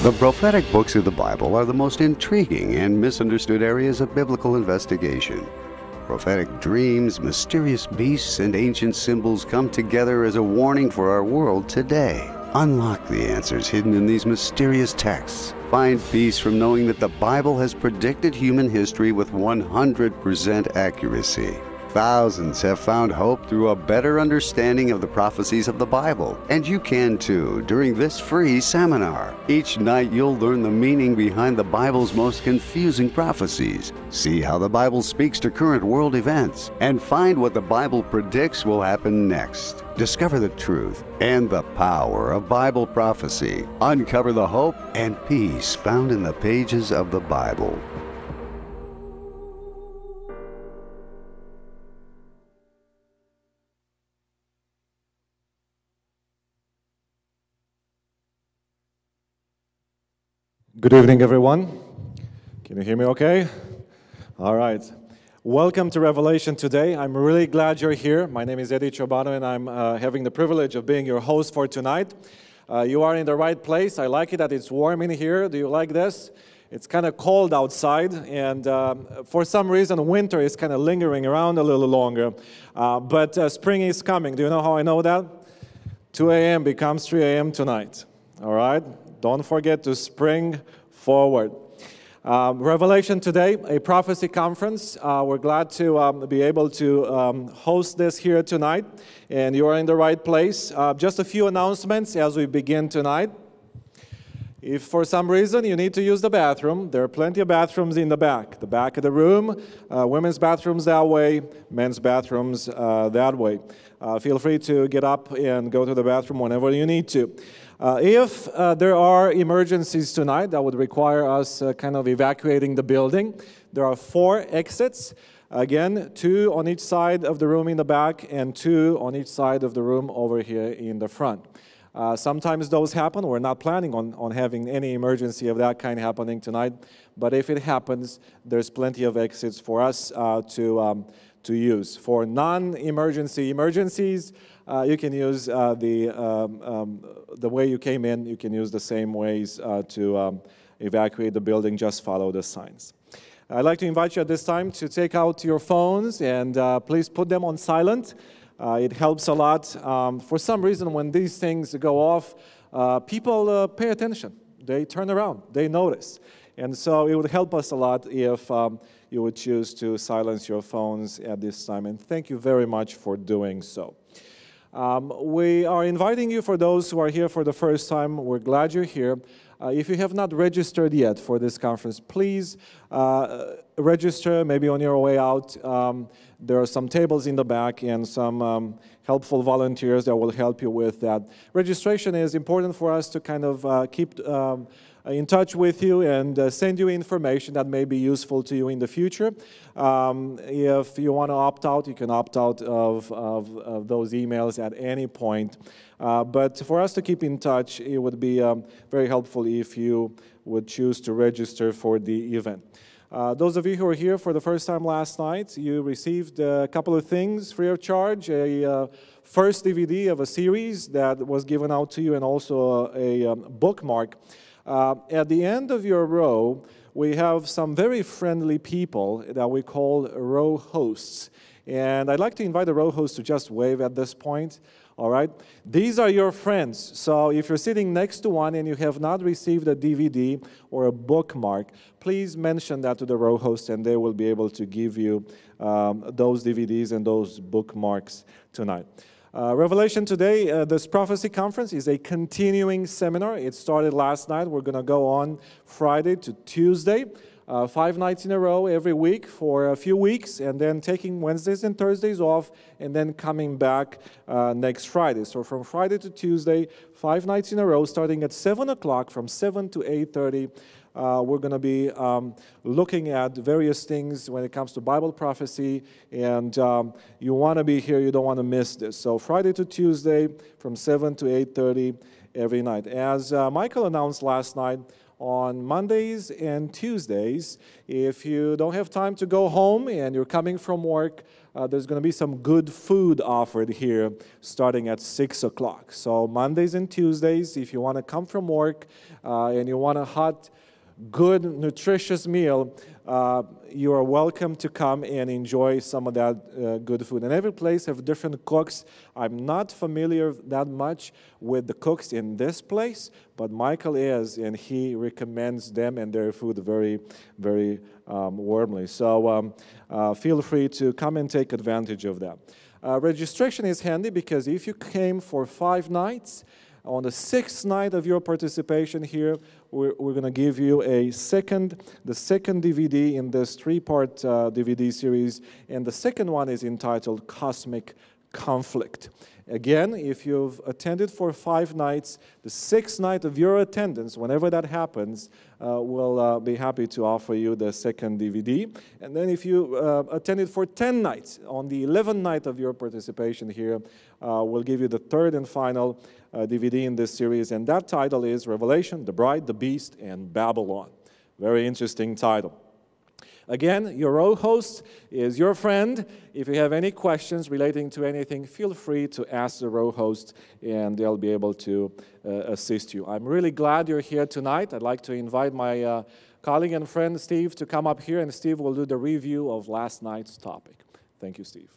The prophetic books of the Bible are the most intriguing and misunderstood areas of biblical investigation. Prophetic dreams, mysterious beasts, and ancient symbols come together as a warning for our world today. Unlock the answers hidden in these mysterious texts. Find peace from knowing that the Bible has predicted human history with 100% accuracy. Thousands have found hope through a better understanding of the prophecies of the Bible, and you can too during this free seminar. Each night you'll learn the meaning behind the Bible's most confusing prophecies, see how the Bible speaks to current world events, and find what the Bible predicts will happen next. Discover the truth and the power of Bible prophecy. Uncover the hope and peace found in the pages of the Bible. Good evening, everyone. Can you hear me okay? All right. Welcome to Revelation today. I'm really glad you're here. My name is Eddie Chobano, and I'm having the privilege of being your host for tonight. You are in the right place. I like it that it's warm in here. Do you like this? It's kind of cold outside, and for some reason, winter is kind of lingering around a little longer. But spring is coming. Do you know how I know that? 2 a.m. becomes 3 a.m. tonight. All right? Don't forget to spring forward. Revelation today, a prophecy conference. We're glad to be able to host this here tonight, and you are in the right place. Just a few announcements as we begin tonight. If for some reason you need to use the bathroom, there are plenty of bathrooms in the back of the room. Women's bathrooms that way, men's bathrooms that way. Feel free to get up and go to the bathroom whenever you need to. If there are emergencies tonight that would require us kind of evacuating the building, there are 4 exits. Again, 2 on each side of the room in the back and 2 on each side of the room over here in the front. Sometimes those happen. We're not planning on having any emergency of that kind happening tonight, but if it happens, there's plenty of exits for us to use. For non-emergency emergencies, you can use the way you came in. You can use the same ways to evacuate the building. Just follow the signs. I'd like to invite you at this time to take out your phones and please put them on silent. It helps a lot. For some reason, when these things go off, people pay attention. They turn around. They notice. And so it would help us a lot if you would choose to silence your phones at this time. And thank you very much for doing so. We are inviting you, for those who are here for the first time. We're glad you're here. If you have not registered yet for this conference, please register maybe on your way out. There are some tables in the back and some helpful volunteers that will help you with that. Registration is important for us to kind of keep in touch with you and send you information that may be useful to you in the future. If you want to opt out, you can opt out of those emails at any point. But for us to keep in touch, it would be very helpful if you would choose to register for the event. Those of you who were here for the first time last night, you received a couple of things free of charge, a first DVD of a series that was given out to you, and also a bookmark. At the end of your row, we have some very friendly people that we call row hosts. And I'd like to invite the row host to just wave at this point. All right? These are your friends. So if you're sitting next to one and you have not received a DVD or a bookmark, please mention that to the row host and they will be able to give you those DVDs and those bookmarks tonight. Revelation today, this prophecy conference is a continuing seminar. It started last night. We're going to go on Friday to Tuesday, 5 nights in a row every week for a few weeks, and then taking Wednesdays and Thursdays off, and then coming back next Friday. So from Friday to Tuesday, 5 nights in a row, starting at 7 o'clock, from 7 to 8:30. We're going to be looking at various things when it comes to Bible prophecy, and you want to be here. You don't want to miss this. So Friday to Tuesday from 7 to 8:30 every night. As Myckal announced last night, on Mondays and Tuesdays, if you don't have time to go home and you're coming from work, there's going to be some good food offered here starting at 6 o'clock. So Mondays and Tuesdays, if you want to come from work and you want a hot, good, nutritious meal, you are welcome to come and enjoy some of that good food. And every place have different cooks. I'm not familiar that much with the cooks in this place, but Myckal is, and he recommends them and their food very, very warmly. So feel free to come and take advantage of that. Registration is handy because if you came for 5 nights, on the 6th night of your participation here, we're going to give you the second DVD in this 3-part DVD series, and the second one is entitled Cosmic Conflict. Again, if you've attended for 5 nights, the 6th night of your attendance, whenever that happens, we'll be happy to offer you the second DVD. And then if you attended for 10 nights, on the 11th night of your participation here, we'll give you the third and final DVD in this series, and that title is Revelation, the Bride, the Beast, and Babylon. Very interesting title. Again, your row host is your friend. If you have any questions relating to anything, feel free to ask the row host, and they'll be able to assist you. I'm really glad you're here tonight. I'd like to invite my colleague and friend Steve to come up here, and Steve will do the review of last night's topic. Thank you, Steve.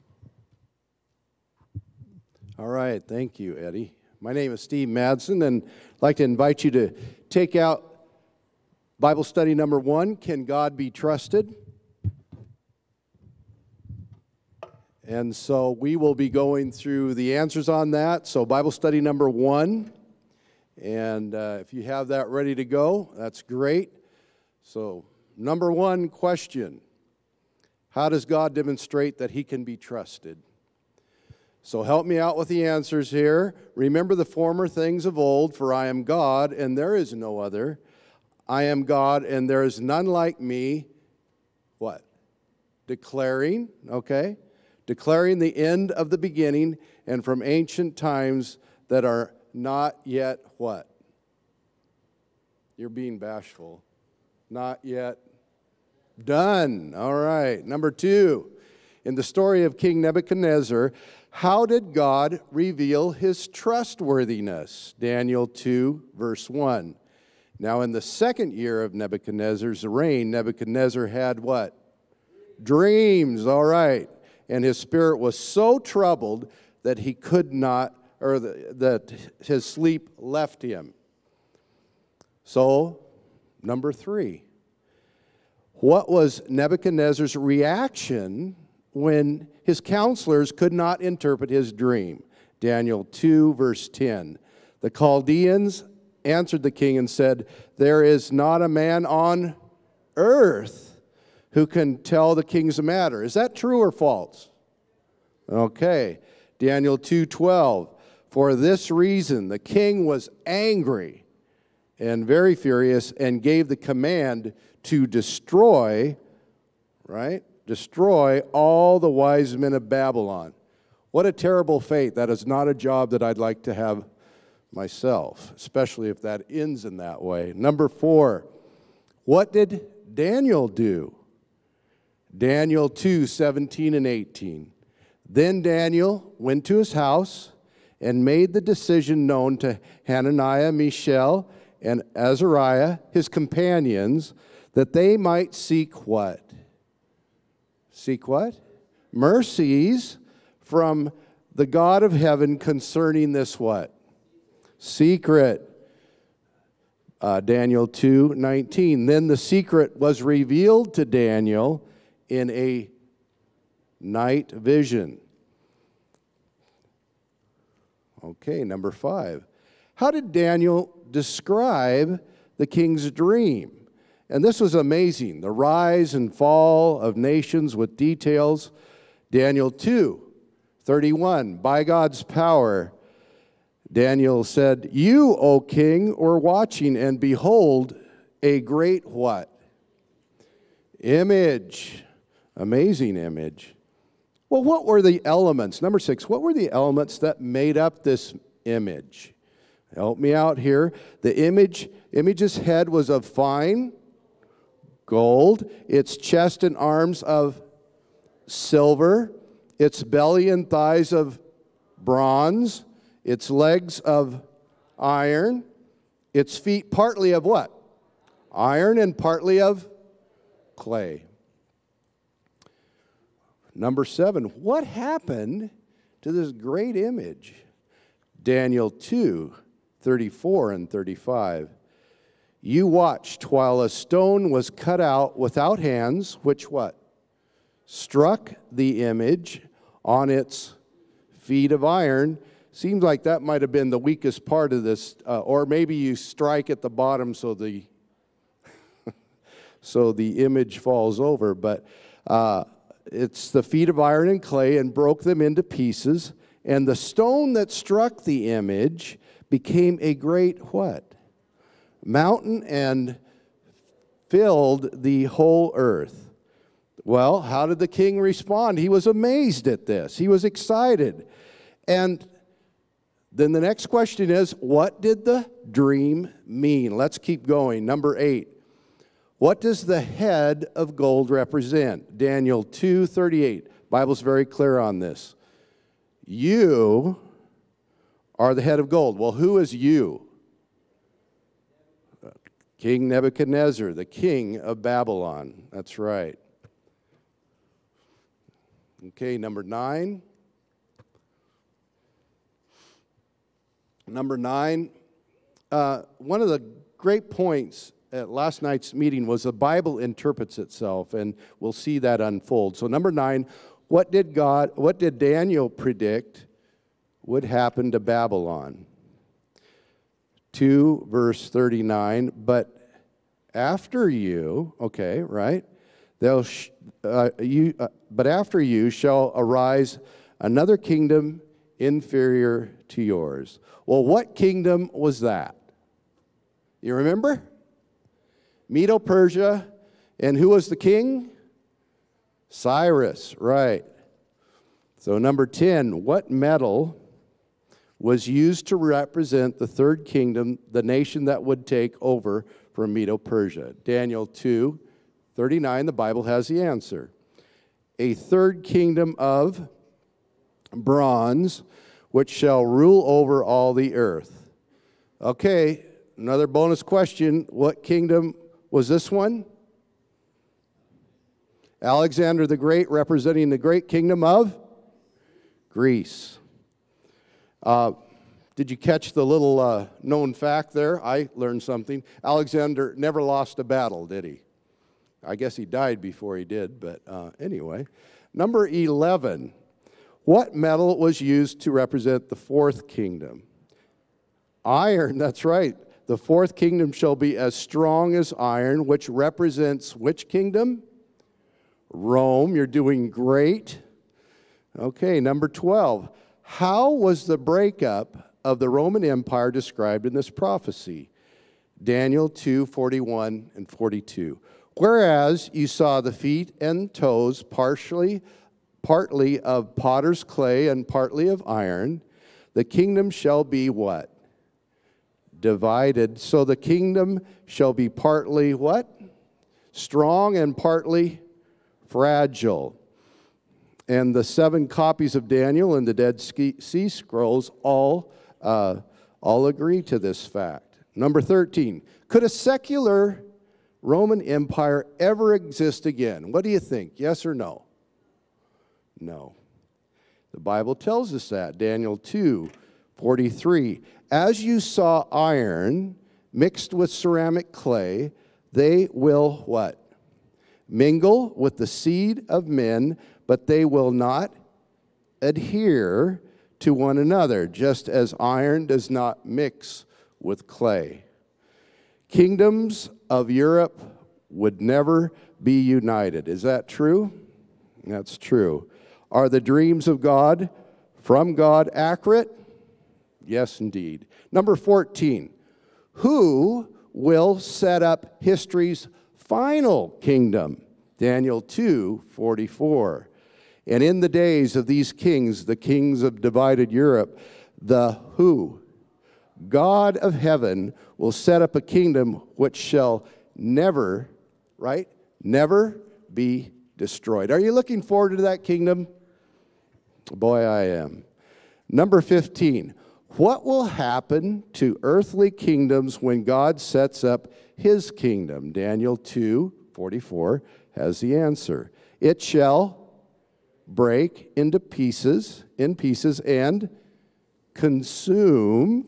All right, thank you, Eddie. My name is Steve Madsen, and I'd like to invite you to take out Bible study number 1, Can God Be Trusted? And so we will be going through the answers on that. So Bible study number 1, and if you have that ready to go, that's great. So number 1 question, how does God demonstrate that He can be trusted? So help me out with the answers here. Remember the former things of old, for I am God, and there is no other. I am God, and there is none like me. What? Declaring, okay? Declaring the end of the beginning, and from ancient times that are not yet what? You're being bashful. Not yet done. All right. Number 2, in the story of King Nebuchadnezzar, how did God reveal His trustworthiness? Daniel 2, verse 1. Now, in the 2nd year of Nebuchadnezzar's reign, Nebuchadnezzar had what? Dreams, all right. And his spirit was so troubled that he could not, or that his sleep left him. So, number 3. What was Nebuchadnezzar's reaction when his counselors could not interpret his dream? Daniel 2, verse 10. The Chaldeans answered the king and said, there is not a man on earth who can tell the king's matter. Is that true or false? Okay. Daniel 2:12. For this reason the king was angry and very furious and gave the command to destroy, right? Destroy all the wise men of Babylon. What a terrible fate. That is not a job that I'd like to have myself, especially if that ends in that way. Number 4, what did Daniel do? Daniel 2:17 and 18. Then Daniel went to his house and made the decision known to Hananiah, Mishael, and Azariah, his companions, that they might seek what? Seek what? Mercies from the God of heaven concerning this what? Secret. Daniel 2:19. Then the secret was revealed to Daniel in a night vision. Okay, number 5. How did Daniel describe the king's dream? And this was amazing. The rise and fall of nations with details. Daniel 2:31. By God's power, Daniel said, "You, O king, were watching, and behold, a great" what? Image. Amazing image. Well, what were the elements? Number 6, what were the elements that made up this image? Help me out here. The image's head was of fine gold, its chest and arms of silver, its belly and thighs of bronze, its legs of iron, its feet partly of what? Iron and partly of clay. Number 7, what happened to this great image? Daniel 2:34 and 35. You watched while a stone was cut out without hands, which what? Struck the image on its feet of iron. Seems like that might have been the weakest part of this, or maybe you strike at the bottom so the so the image falls over. But it's the feet of iron and clay, and broke them into pieces. And the stone that struck the image became a great what? Mountain, and filled the whole earth. Well, how did the king respond? He was amazed at this. He was excited. And then the next question is, what did the dream mean? Let's keep going. Number 8. What does the head of gold represent? Daniel 2:38. Bible's very clear on this. You are the head of gold. Well, who is you? King Nebuchadnezzar, the king of Babylon. That's right. Okay, number 9. Number 9, one of the great points at last night's meeting was the Bible interprets itself, and we'll see that unfold. So number 9, what did Daniel predict would happen to Babylon? 2 verse 39, but after you, okay, right? But after you shall arise another kingdom inferior to yours. Well, what kingdom was that? You remember? Medo-Persia, and who was the king? Cyrus, right. So number 10, what metal was used to represent the third kingdom, the nation that would take over from Medo-Persia? Daniel 2:39, the Bible has the answer. A third kingdom of bronze, which shall rule over all the earth. Okay, another bonus question. What kingdom was this one? Alexander the Great, representing the great kingdom of Greece. Did you catch the little known fact there? I learned something. Alexander never lost a battle, did he? I guess he died before he did, but anyway. Number 11. What metal was used to represent the fourth kingdom? Iron, that's right. The fourth kingdom shall be as strong as iron, which represents which kingdom? Rome. You're doing great. Okay, number 12. How was the breakup of the Roman Empire described in this prophecy? Daniel 2:41 and 42. Whereas you saw the feet and toes partly of potter's clay and partly of iron, the kingdom shall be what? Divided. So the kingdom shall be partly what? Strong and partly fragile. And the 7 copies of Daniel and the Dead Sea Scrolls all agree to this fact. Number 13. Could a secular Roman Empire ever exist again? What do you think? Yes or no? No. The Bible tells us that. Daniel 2:43. As you saw iron mixed with ceramic clay, they will what? Mingle with the seed of men, but they will not adhere to one another, just as iron does not mix with clay. Kingdoms of Europe would never be united. Is that true? That's true. Are the dreams of God from God accurate? Yes, indeed. Number 14, who will set up history's final kingdom? Daniel 2:44. And in the days of these kings, the kings of divided Europe, the who? God of heaven will set up a kingdom which shall never, right? Never be destroyed. Are you looking forward to that kingdom? Boy, I am. Number 15. What will happen to earthly kingdoms when God sets up his kingdom? Daniel 2:44 has the answer. It shall break into pieces, and consume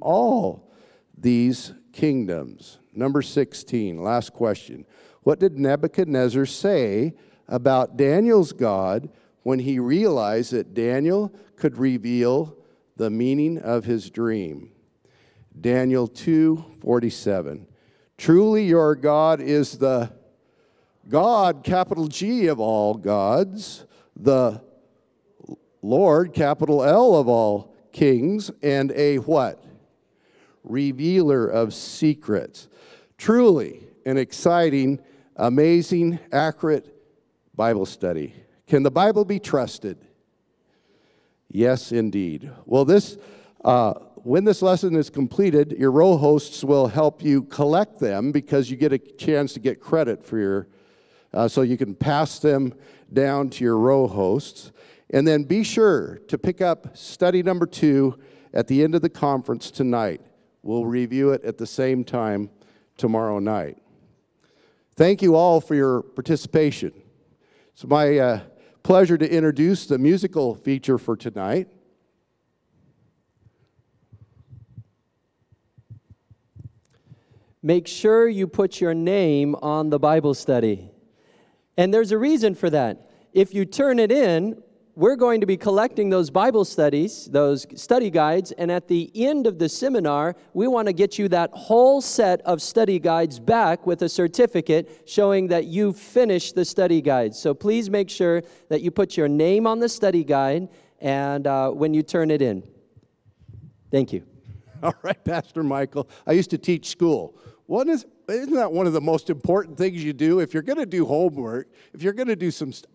all these kingdoms. Number 16, last question. What did Nebuchadnezzar say about Daniel's God when he realized that Daniel could reveal the meaning of his dream? Daniel 2:47. Truly your God is the God, capital G, of all gods, the Lord, capital L, of all kings, and a what? Revealer of secrets. Truly an exciting, amazing, accurate Bible study. Can the Bible be trusted? Yes, indeed. Well, when this lesson is completed, your row hosts will help you collect them because you get a chance to get credit for your, so you can pass them down to your row hosts. And then be sure to pick up study number 2 at the end of the conference tonight. We'll review it at the same time tomorrow night. Thank you all for your participation. It's my pleasure to introduce the musical feature for tonight. Make sure you put your name on the Bible study. And there's a reason for that. If you turn it in, we're going to be collecting those Bible studies, those study guides, and at the end of the seminar, we want to get you that whole set of study guides back with a certificate showing that you finished the study guides. So please make sure that you put your name on the study guide and when you turn it in. Thank you. All right, Pastor Myckal. I used to teach school. Isn't that one of the most important things you do? If you're going to do homework, if you're going to do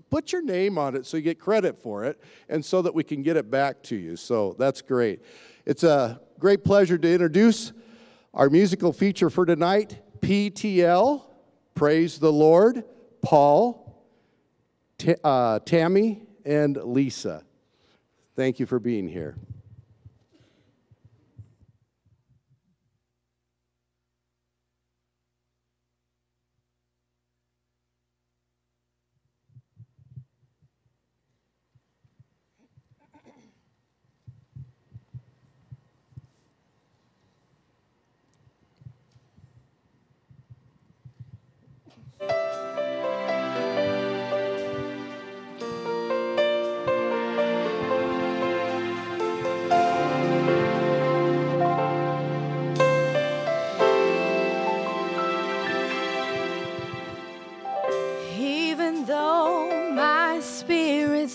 put your name on it so you get credit for it and so that we can get it back to you. So that's great. It's a great pleasure to introduce our musical feature for tonight, PTL, Praise the Lord, Paul, Tammy, and Lisa. Thank you for being here.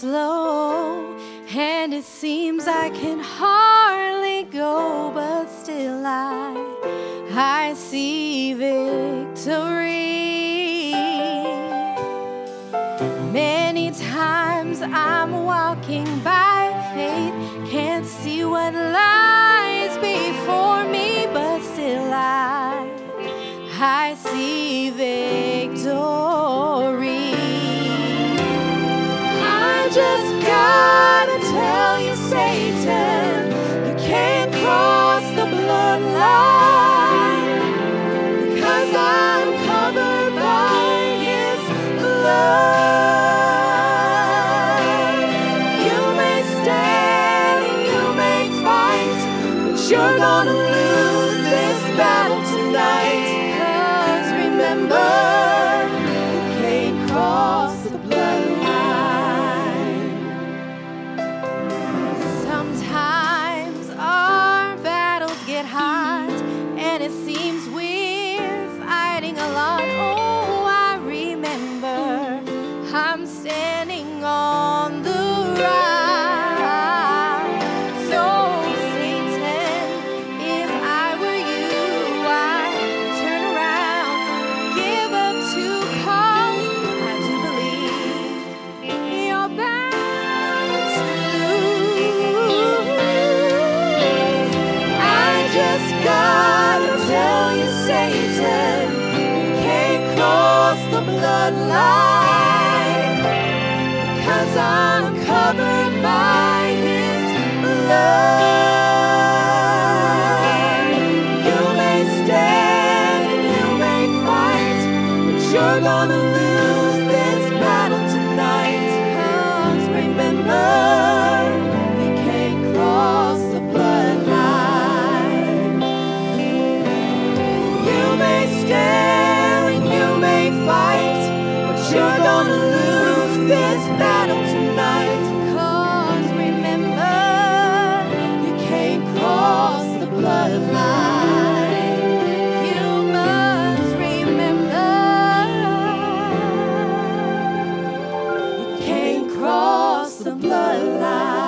Low, and it seems I can hardly go, but still I see victory. Many times I'm walking by faith, can't see what lies before me, but still I see victory. Just gotta tell you, Satan, you can't cross the bloodline, because I'm covered by his blood. You may stand, you may fight, but you're gonna lose this battle tonight, 'cause remember, you can't cross the bloodline. I'm standing on the rock. So Satan, if I were you, I'd turn around, give up to cause I do believe you're bound to lose. I just gotta tell you, Satan, you can't cross the bloodline, 'cause I'm covered by His blood. You may stand and you may fight, but you're gonna lose this battle tonight. 'Cause remember, you can't cross the bloodline. You may stand and you may fight, but you're gonna lose this battle tonight. 'Cause remember, you can't cross the bloodline. You must remember, you can't cross the bloodline.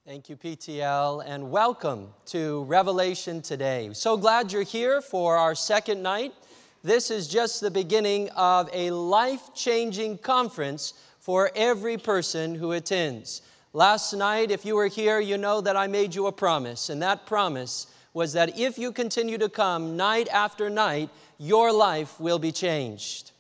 Thank you, PTL, and welcome to Revelation today. So glad you're here for our second night. This is just the beginning of a life-changing conference for every person who attends. Last night, if you were here, you know that I made you a promise, and that promise was that if you continue to come night after night, your life will be changed.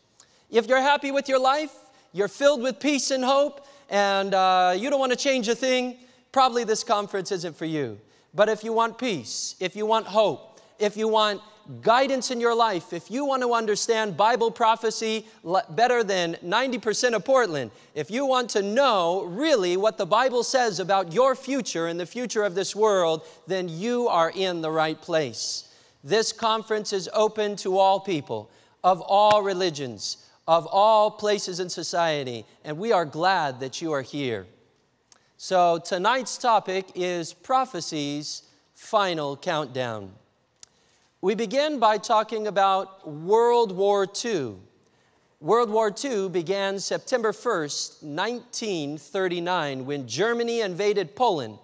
If you're happy with your life, you're filled with peace and hope, and you don't want to change a thing, probably this conference isn't for you. But if you want peace, if you want hope, if you want guidance in your life, if you want to understand Bible prophecy better than 90% of Portland, if you want to know really what the Bible says about your future and the future of this world, then you are in the right place. This conference is open to all people, of all religions, of all places in society, and we are glad that you are here. So tonight's topic is Prophecy's Final Countdown. We begin by talking about World War II. World War II began September 1st, 1939, when Germany invaded Poland.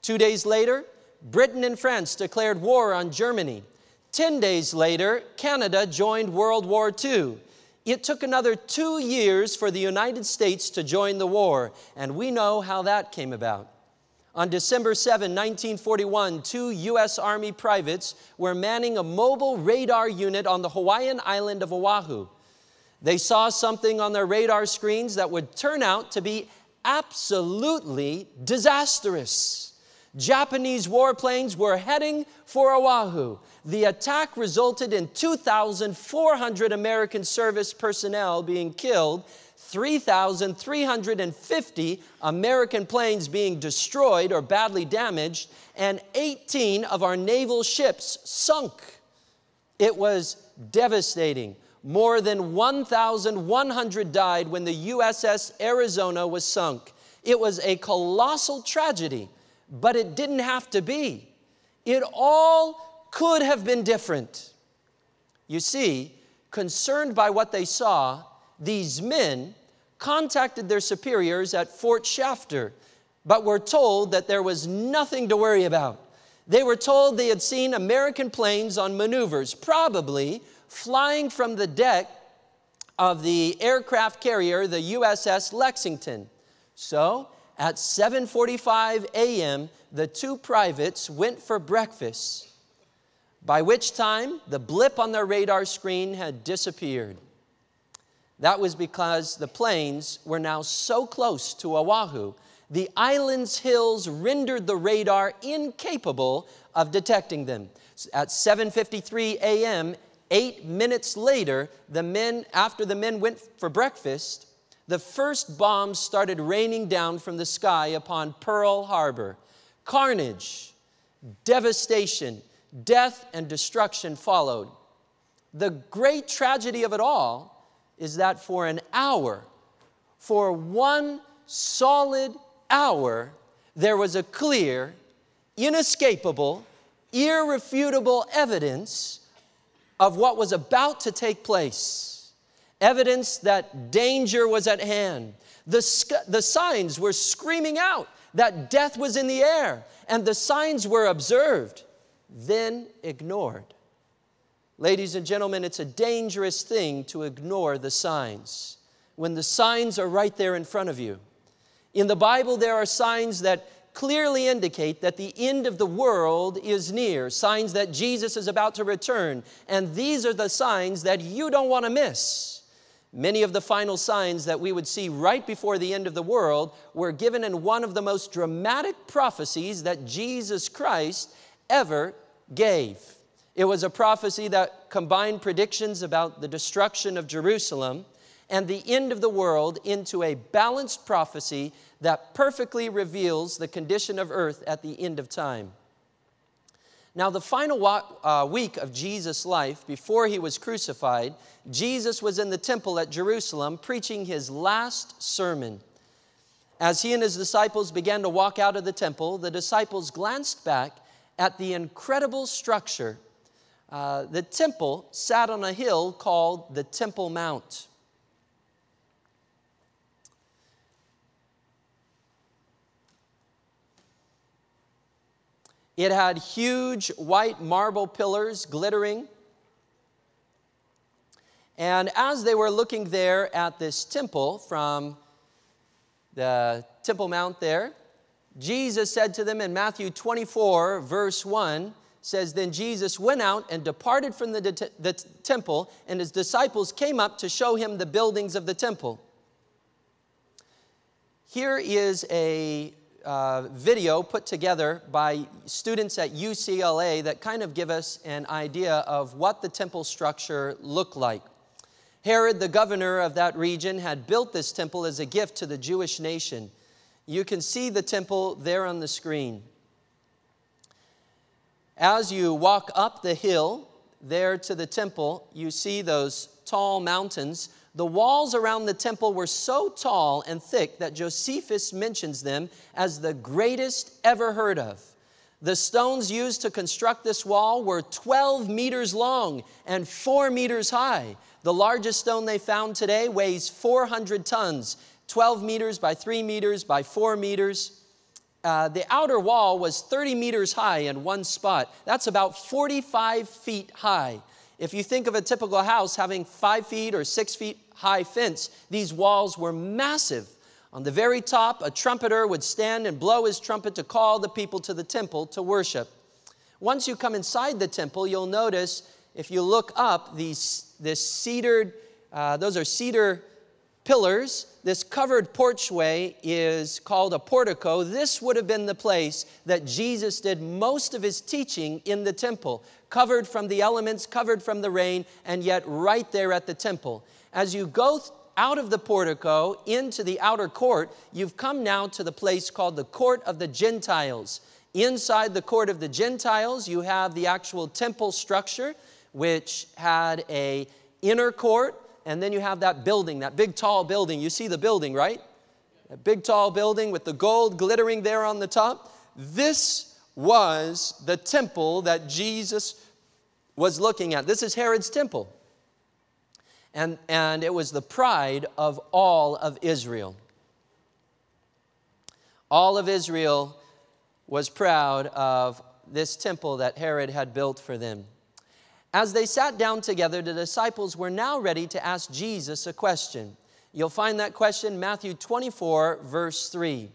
2 days later, Britain and France declared war on Germany. 10 days later, Canada joined World War II. It took another 2 years for the United States to join the war, and we know how that came about. On December 7, 1941, 2 U.S. Army privates were manning a mobile radar unit on the Hawaiian island of Oahu. They saw something on their radar screens that would turn out to be absolutely disastrous. Japanese warplanes were heading for Oahu. The attack resulted in 2,400 American service personnel being killed, 3,350 American planes being destroyed or badly damaged, and 18 of our naval ships sunk. It was devastating. More than 1,100 died when the USS Arizona was sunk. It was a colossal tragedy, but it didn't have to be. It all could have been different. You see, concerned by what they saw, these men contacted their superiors at Fort Shafter, but were told that there was nothing to worry about. They were told they had seen American planes on maneuvers, probably flying from the deck of the aircraft carrier, the USS Lexington. So, at 7:45 a.m., the 2 privates went for breakfast, by which time the blip on their radar screen had disappeared. That was because the planes were now so close to Oahu, the island's hills rendered the radar incapable of detecting them. At 7:53 a.m., 8 minutes later, after the men went for breakfast, the first bombs started raining down from the sky upon Pearl Harbor. Carnage, devastation, death and destruction followed. The great tragedy of it all is that for an hour, for one solid hour, there was a clear, inescapable, irrefutable evidence of what was about to take place. Evidence that danger was at hand. The signs were screaming out that death was in the air, and the signs were observed, then ignored. Ladies and gentlemen, it's a dangerous thing to ignore the signs when the signs are right there in front of you. In the Bible, there are signs that clearly indicate that the end of the world is near, signs that Jesus is about to return, and these are the signs that you don't want to miss. Many of the final signs that we would see right before the end of the world were given in one of the most dramatic prophecies that Jesus Christ ever gave. It was a prophecy that combined predictions about the destruction of Jerusalem and the end of the world into a balanced prophecy that perfectly reveals the condition of earth at the end of time. Now, the final week of Jesus' life, before he was crucified, Jesus was in the temple at Jerusalem preaching his last sermon. As he and his disciples began to walk out of the temple, the disciples glanced back at the incredible structure. The temple sat on a hill called the Temple Mount. It had huge white marble pillars glittering. And as they were looking there at this temple from the Temple Mount there, Jesus said to them in Matthew 24, verse 1, says, "Then Jesus went out and departed from the temple, and his disciples came up to show him the buildings of the temple." Here is a video put together by students at UCLA that kind of give us an idea of what the temple structure looked like. Herod, the governor of that region, had built this temple as a gift to the Jewish nation. You can see the temple there on the screen. As you walk up the hill there to the temple, you see those tall mountains. The walls around the temple were so tall and thick that Josephus mentions them as the greatest ever heard of. The stones used to construct this wall were 12 meters long and 4 meters high. The largest stone they found today weighs 400 tons, 12 meters by 3 meters by 4 meters. The outer wall was 30 meters high in one spot. That's about 45 feet high. If you think of a typical house having 5 feet or 6 feet high fence, these walls were massive. On the very top, a trumpeter would stand and blow his trumpet to call the people to the temple to worship. Once you come inside the temple, you'll notice, if you look up, those are cedar pillars. This covered porchway is called a portico. This would have been the place that Jesus did most of his teaching in the temple, covered from the elements, covered from the rain, and yet right there at the temple. As you go out of the portico into the outer court, you've come now to the place called the Court of the Gentiles. Inside the Court of the Gentiles, you have the actual temple structure, which had an inner court, and then you have that building, that big tall building. You see the building, right? A big tall building with the gold glittering there on the top. This was the temple that Jesus was looking at. This is Herod's temple. And it was the pride of all of Israel. All of Israel was proud of this temple that Herod had built for them. As they sat down together, the disciples were now ready to ask Jesus a question. You'll find that question in Matthew 24, verse 3.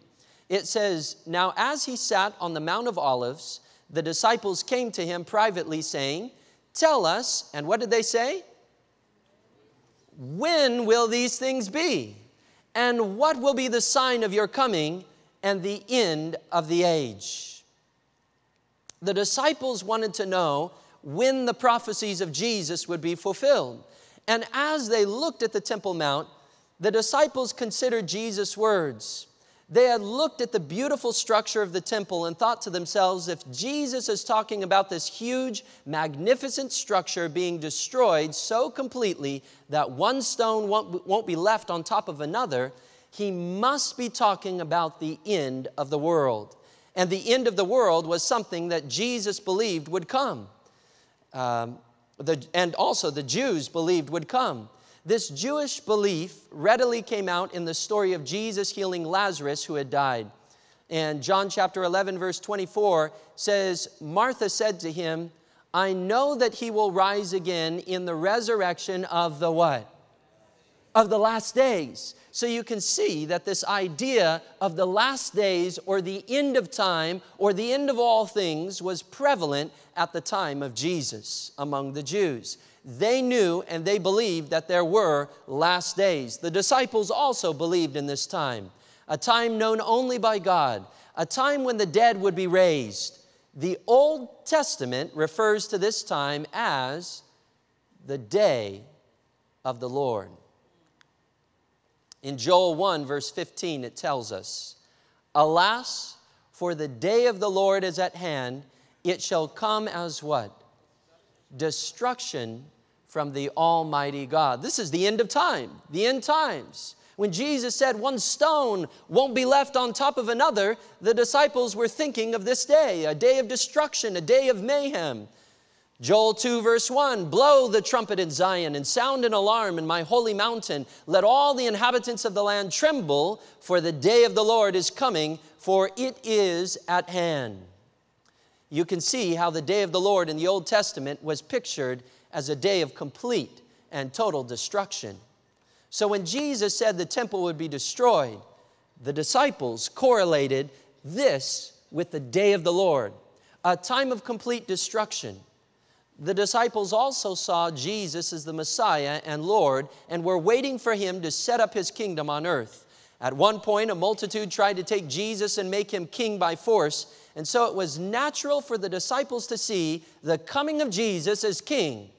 It says, "Now as he sat on the Mount of Olives, the disciples came to him privately, saying, 'Tell us,'" and what did they say? "When will these things be? And what will be the sign of your coming and the end of the age?" The disciples wanted to know when the prophecies of Jesus would be fulfilled. And as they looked at the Temple Mount, the disciples considered Jesus' words. They had looked at the beautiful structure of the temple and thought to themselves, if Jesus is talking about this huge, magnificent structure being destroyed so completely that one stone won't be left on top of another, he must be talking about the end of the world. And the end of the world was something that Jesus believed would come. And also the Jews believed would come. This Jewish belief readily came out in the story of Jesus healing Lazarus who had died. And John chapter 11 verse 24 says, Martha said to him, I know that he will rise again in the resurrection of the what? Of the last days. So you can see that this idea of the last days or the end of time or the end of all things was prevalent at the time of Jesus among the Jews. They knew and they believed that there were last days. The disciples also believed in this time, a time known only by God, a time when the dead would be raised. The Old Testament refers to this time as the day of the Lord. In Joel 1 verse 15 it tells us, alas, for the day of the Lord is at hand, it shall come as what? Destruction from the Almighty God. This is the end of time, the end times. When Jesus said one stone won't be left on top of another, the disciples were thinking of this day, a day of destruction, a day of mayhem. Joel 2 verse 1, blow the trumpet in Zion and sound an alarm in my holy mountain. Let all the inhabitants of the land tremble, for the day of the Lord is coming, for it is at hand. You can see how the day of the Lord in the Old Testament was pictured as a day of complete and total destruction. So when Jesus said the temple would be destroyed, the disciples correlated this with the day of the Lord, a time of complete destruction. The disciples also saw Jesus as the Messiah and Lord and were waiting for him to set up his kingdom on earth. At one point, a multitude tried to take Jesus and make him king by force, and so it was natural for the disciples to see the coming of Jesus as king,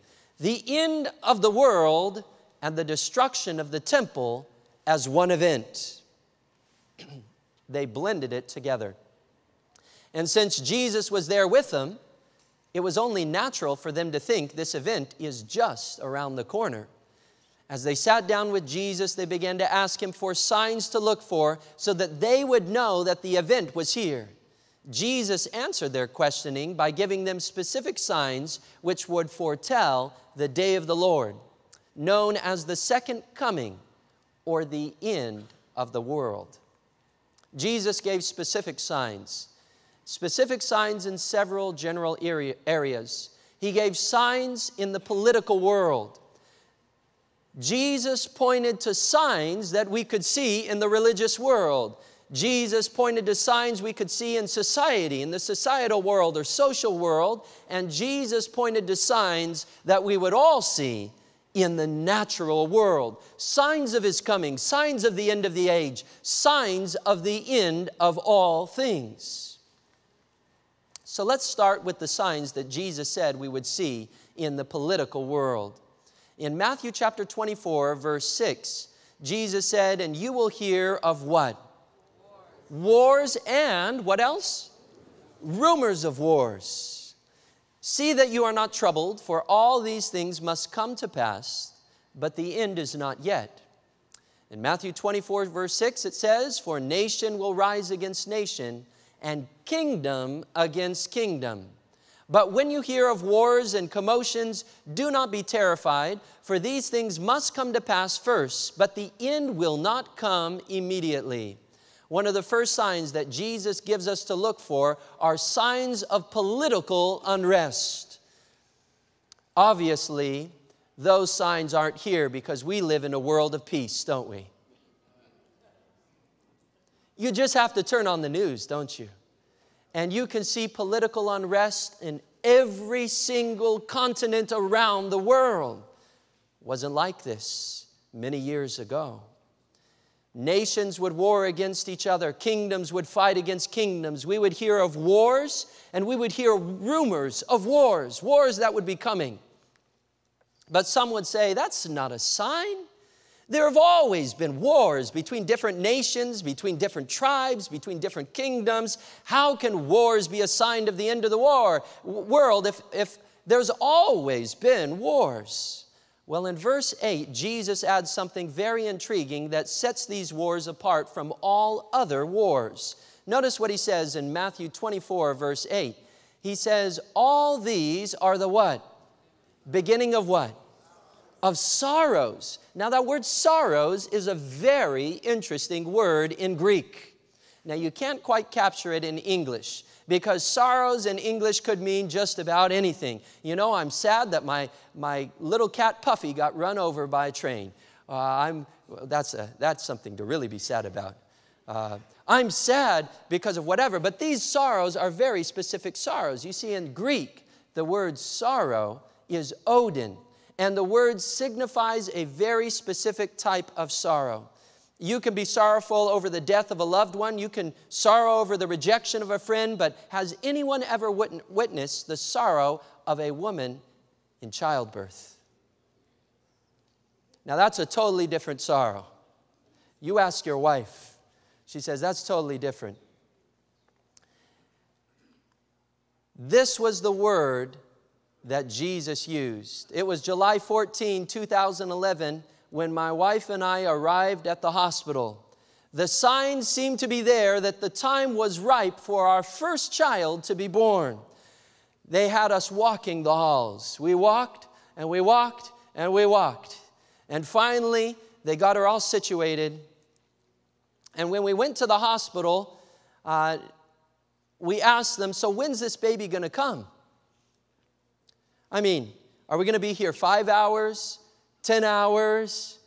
the end of the world, and the destruction of the temple as one event. They blended it together. And since Jesus was there with them, it was only natural for them to think this event is just around the corner. As they sat down with Jesus, they began to ask him for signs to look for so that they would know that the event was here. Jesus answered their questioning by giving them specific signs which would foretell the day of the Lord, known as the second coming or the end of the world. Jesus gave specific signs in several general areas. He gave signs in the political world. Jesus pointed to signs that we could see in the religious world. Jesus pointed to signs we could see in society, in the societal world or social world. And Jesus pointed to signs that we would all see in the natural world. Signs of his coming, signs of the end of the age, signs of the end of all things. So let's start with the signs that Jesus said we would see in the political world. In Matthew chapter 24, verse 6, Jesus said, and you will hear of what? Wars and what else? Rumors of wars. See that you are not troubled, for all these things must come to pass, but the end is not yet. In Matthew 24, verse 6, it says, for nation will rise against nation, and kingdom against kingdom. But when you hear of wars and commotions, do not be terrified, for these things must come to pass first, but the end will not come immediately. One of the first signs that Jesus gives us to look for are signs of political unrest. Obviously, those signs aren't here because we live in a world of peace, don't we? You just have to turn on the news, don't you? And you can see political unrest in every single continent around the world. It wasn't like this many years ago. Nations would war against each other. Kingdoms would fight against kingdoms. We would hear of wars, and we would hear rumors of wars, wars that would be coming. But some would say, that's not a sign. There have always been wars between different nations, between different tribes, between different kingdoms. How can wars be a sign of the end of the world if there's always been wars? Well, in verse 8, Jesus adds something very intriguing that sets these wars apart from all other wars. Notice what he says in Matthew 24, verse 8. He says, all these are the what? Beginning of what? Of sorrows. Now that word sorrows is a very interesting word in Greek. Now you can't quite capture it in English because sorrows in English could mean just about anything. You know, I'm sad that my little cat Puffy got run over by a train. That's something to really be sad about. I'm sad because of whatever, but these sorrows are very specific sorrows. You see, in Greek, the word sorrow is Odin. And the word signifies a very specific type of sorrow. You can be sorrowful over the death of a loved one. You can sorrow over the rejection of a friend. But has anyone ever witnessed the sorrow of a woman in childbirth? Now that's a totally different sorrow. You ask your wife. She says, that's totally different. This was the word that Jesus used. It was July 14, 2011, when my wife and I arrived at the hospital. The signs seemed to be there that the time was ripe for our first child to be born. They had us walking the halls. We walked, and we walked, and we walked. And finally, they got her all situated. And when we went to the hospital, we asked them, so when's this baby going to come? I mean, are we going to be here 5 hours, 10 hours,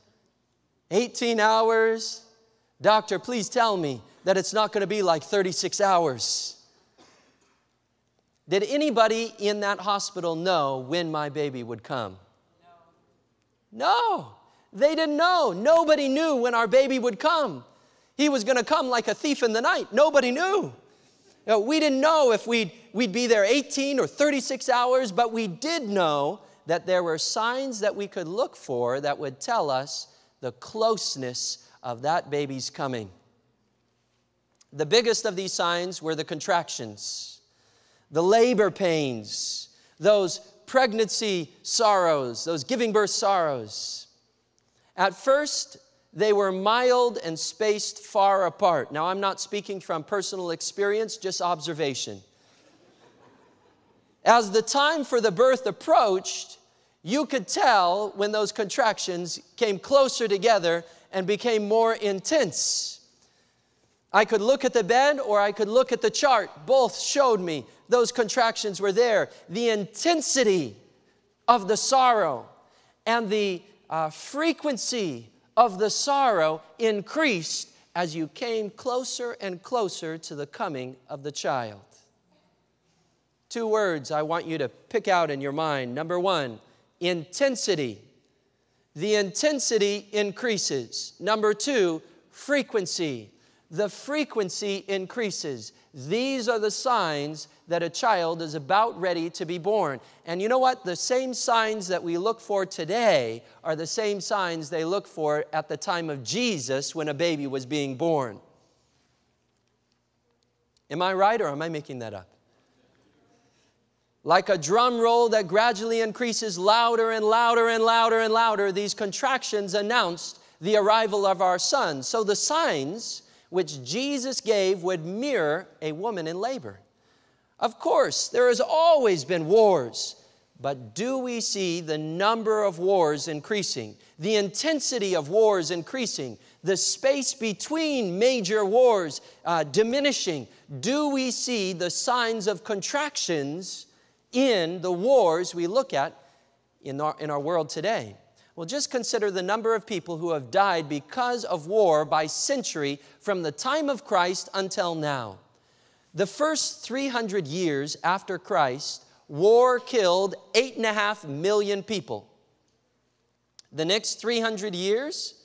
18 hours? Doctor, please tell me that it's not going to be like 36 hours. Did anybody in that hospital know when my baby would come? No, they didn't know. Nobody knew when our baby would come. He was going to come like a thief in the night. Nobody knew. We didn't know if we'd be there 18 or 36 hours, but we did know that there were signs that we could look for that would tell us the closeness of that baby's coming. The biggest of these signs were the contractions, the labor pains, those pregnancy sorrows, those giving birth sorrows. At first, they were mild and spaced far apart. Now, I'm not speaking from personal experience, just observation. As the time for the birth approached, you could tell when those contractions came closer together and became more intense. I could look at the bed or I could look at the chart. Both showed me those contractions were there. The intensity of the sorrow and the frequency of the sorrow increased as you came closer and closer to the coming of the child. 2 words I want you to pick out in your mind. Number 1, intensity. The intensity increases. Number 2, frequency. The frequency increases. These are the signs that a child is about ready to be born. And you know what? The same signs that we look for today are the same signs they look for at the time of Jesus when a baby was being born. Am I right or am I making that up? Like a drum roll that gradually increases louder and louder and louder and louder, these contractions announced the arrival of our son. So the signs which Jesus gave would mirror a woman in labor. Of course, there has always been wars, but do we see the number of wars increasing, the intensity of wars increasing, the space between major wars diminishing? Do we see the signs of contractions in the wars we look at in our world today? Well, just consider the number of people who have died because of war by century from the time of Christ until now. The first 300 years after Christ, war killed 8.5 million people. The next 300 years,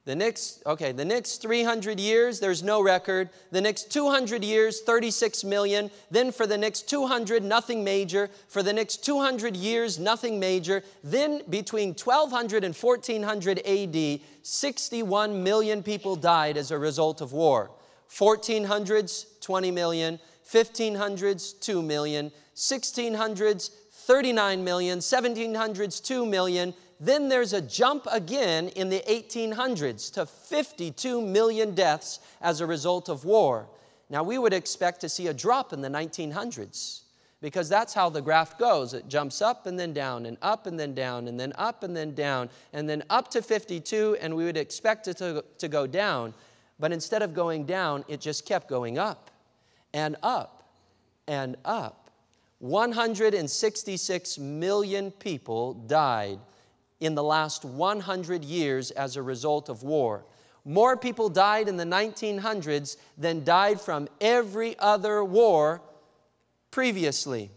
The next 300 years, there's no record. The next 200 years, 36 million. Then for the next 200, nothing major. For the next 200 years, nothing major. Then between 1200 and 1400 AD, 61 million people died as a result of war. 1400s, 20 million. 1500s, 2 million. 1600s, 39 million. 1700s, 2 million. Then there's a jump again in the 1800s to 52 million deaths as a result of war. Now, we would expect to see a drop in the 1900s because that's how the graph goes. It jumps up and then down and up and then down and then up and then down and then up to 52, and we would expect it to go down. But instead of going down, it just kept going up and up and up. 166 million people died in the last 100 years as a result of war. More people died in the 1900s than died from every other war previously.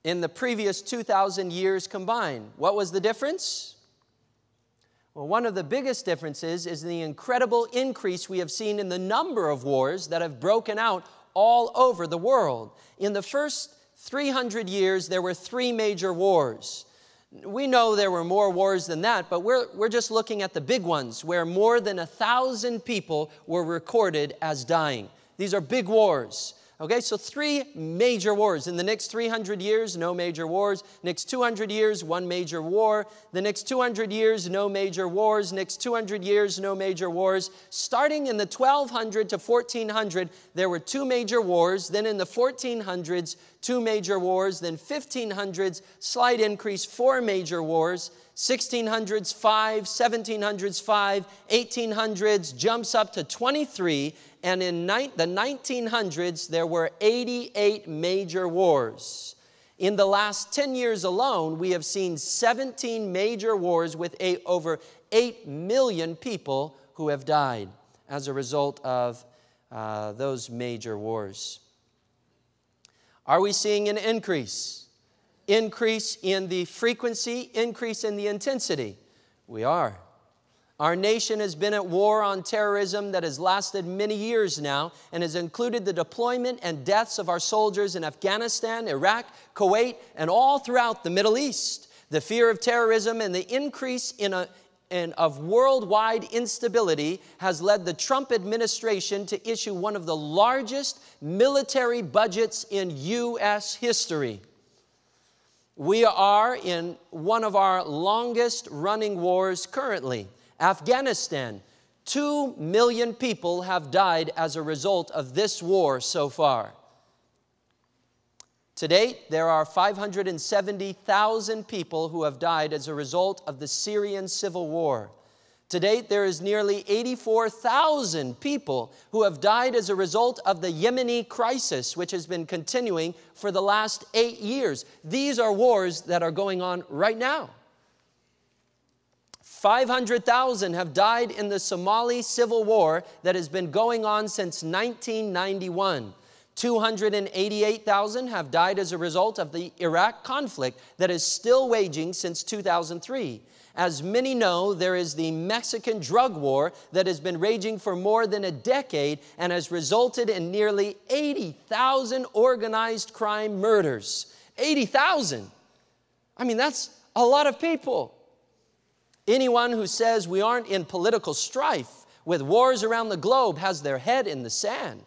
In the previous 2,000 years combined, what was the difference? Well, one of the biggest differences is the incredible increase we have seen in the number of wars that have broken out all over the world. In the first 300 years, there were 3 major wars. We know there were more wars than that, but we're just looking at the big ones where more than 1,000 people were recorded as dying. These are big wars. Okay, so 3 major wars. In the next 300 years, no major wars. Next 200 years, 1 major war. The next 200 years, no major wars. Next 200 years, no major wars. Starting in the 1200 to 1400, there were 2 major wars. Then in the 1400s, 2 major wars. Then 1500s, slight increase, 4 major wars. 1600s, 5. 1700s, 5. 1800s jumps up to 23. And in the 1900s, there were 88 major wars. In the last 10 years alone, we have seen 17 major wars with over 8 million people who have died as a result of those major wars. Are we seeing an increase? Increase in the frequency, increase in the intensity? We are. Our nation has been at war on terrorism that has lasted many years now and has included the deployment and deaths of our soldiers in Afghanistan, Iraq, Kuwait, and all throughout the Middle East. The fear of terrorism and the increase of worldwide instability has led the Trump administration to issue one of the largest military budgets in U.S. history. We are in one of our longest running wars currently. Afghanistan, 2 million people have died as a result of this war so far. To date, there are 570,000 people who have died as a result of the Syrian civil war. To date, there is nearly 84,000 people who have died as a result of the Yemeni crisis, which has been continuing for the last 8 years. These are wars that are going on right now. 500,000 have died in the Somali civil war that has been going on since 1991. 288,000 have died as a result of the Iraq conflict that is still waging since 2003. As many know, there is the Mexican drug war that has been raging for more than a decade and has resulted in nearly 80,000 organized crime murders. 80,000! I mean, that's a lot of people. Anyone who says we aren't in political strife with wars around the globe has their head in the sand.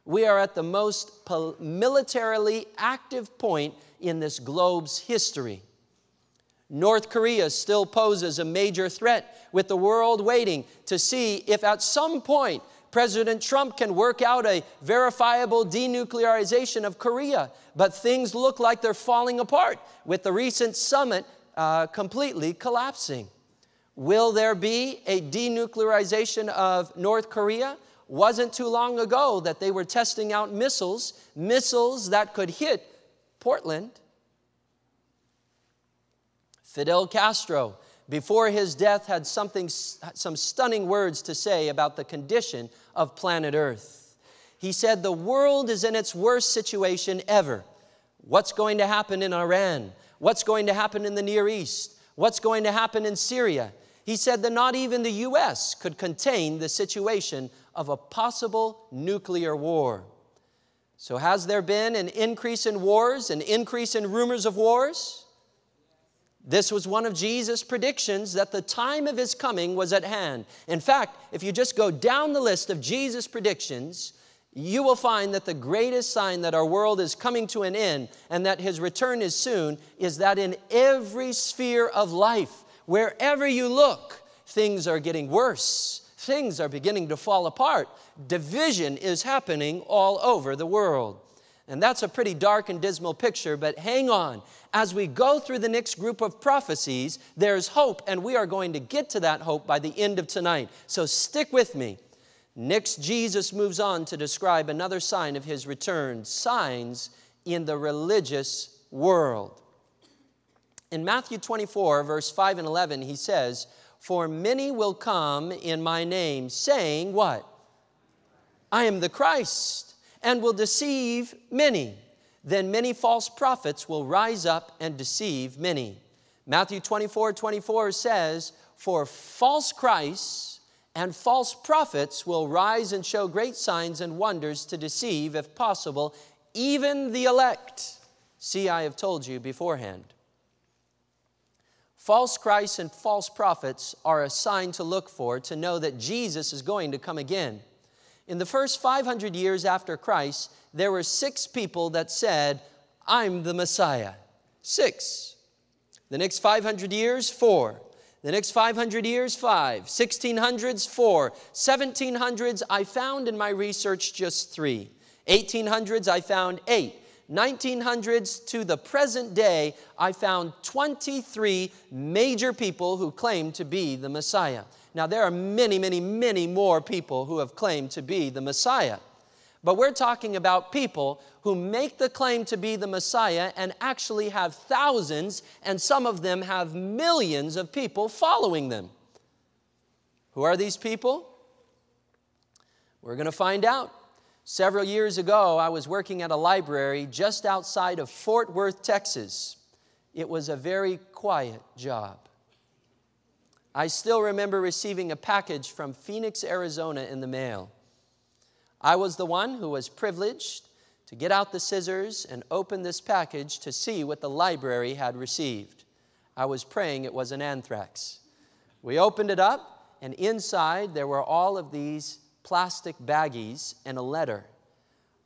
We are at the most militarily active point in this globe's history. North Korea still poses a major threat, with the world waiting to see if at some point President Trump can work out a verifiable denuclearization of Korea. But things look like they're falling apart, with the recent summit completely collapsing. Will there be a denuclearization of North Korea? Wasn't too long ago that they were testing out missiles that could hit Portland. Fidel Castro, before his death, had some stunning words to say about the condition of planet Earth. He said, "The world is in its worst situation ever. What's going to happen in Iran? What's going to happen in the Near East? What's going to happen in Syria? He said that not even the U.S. could contain the situation of a possible nuclear war. So has there been an increase in wars, an increase in rumors of wars? This was one of Jesus' predictions, that the time of his coming was at hand. In fact, if you just go down the list of Jesus' predictions, you will find that the greatest sign that our world is coming to an end and that his return is soon is that in every sphere of life, wherever you look, things are getting worse. Things are beginning to fall apart. Division is happening all over the world. And that's a pretty dark and dismal picture, but hang on. As we go through the next group of prophecies, there's hope, and we are going to get to that hope by the end of tonight. So stick with me. Next, Jesus moves on to describe another sign of his return, signs in the religious world. In Matthew 24, verse 5 and 11, he says, "For many will come in my name, saying," what? "I am the Christ," and will deceive many. Then many false prophets will rise up and deceive many. Matthew 24:24 says, "For false Christs and false prophets will rise and show great signs and wonders to deceive, if possible, even the elect. See, I have told you beforehand." False Christs and false prophets are a sign to look for, to know that Jesus is going to come again. In the first 500 years after Christ, there were 6 people that said, "I'm the Messiah." 6. The next 500 years, 4. The next 500 years, 5. 1600s, 4. 1700s, I found in my research just 3. 1800s, I found 8. 1900s to the present day, I found 23 major people who claim to be the Messiah. Now, there are many, many, many more people who have claimed to be the Messiah. But we're talking about people who make the claim to be the Messiah and actually have thousands, and some of them have millions of people following them. Who are these people? We're going to find out. Several years ago, I was working at a library just outside of Fort Worth, Texas. It was a very quiet job. I still remember receiving a package from Phoenix, Arizona in the mail. I was the one who was privileged to get out the scissors and open this package to see what the library had received. I was praying it was an anthrax. We opened it up, and inside there were all of these plastic baggies and a letter.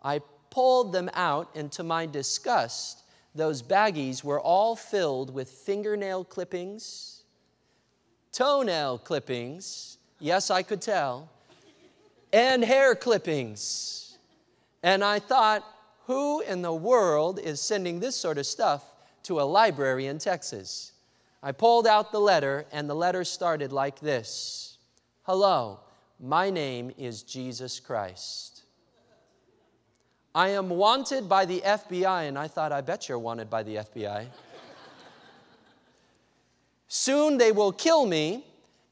I pulled them out, and to my disgust, those baggies were all filled with fingernail clippings, toenail clippings, yes, I could tell, and hair clippings. And I thought, who in the world is sending this sort of stuff to a library in Texas? I pulled out the letter, and the letter started like this: "Hello, my name is Jesus Christ. I am wanted by the FBI," and I thought, I bet you're wanted by the FBI. "Soon they will kill me,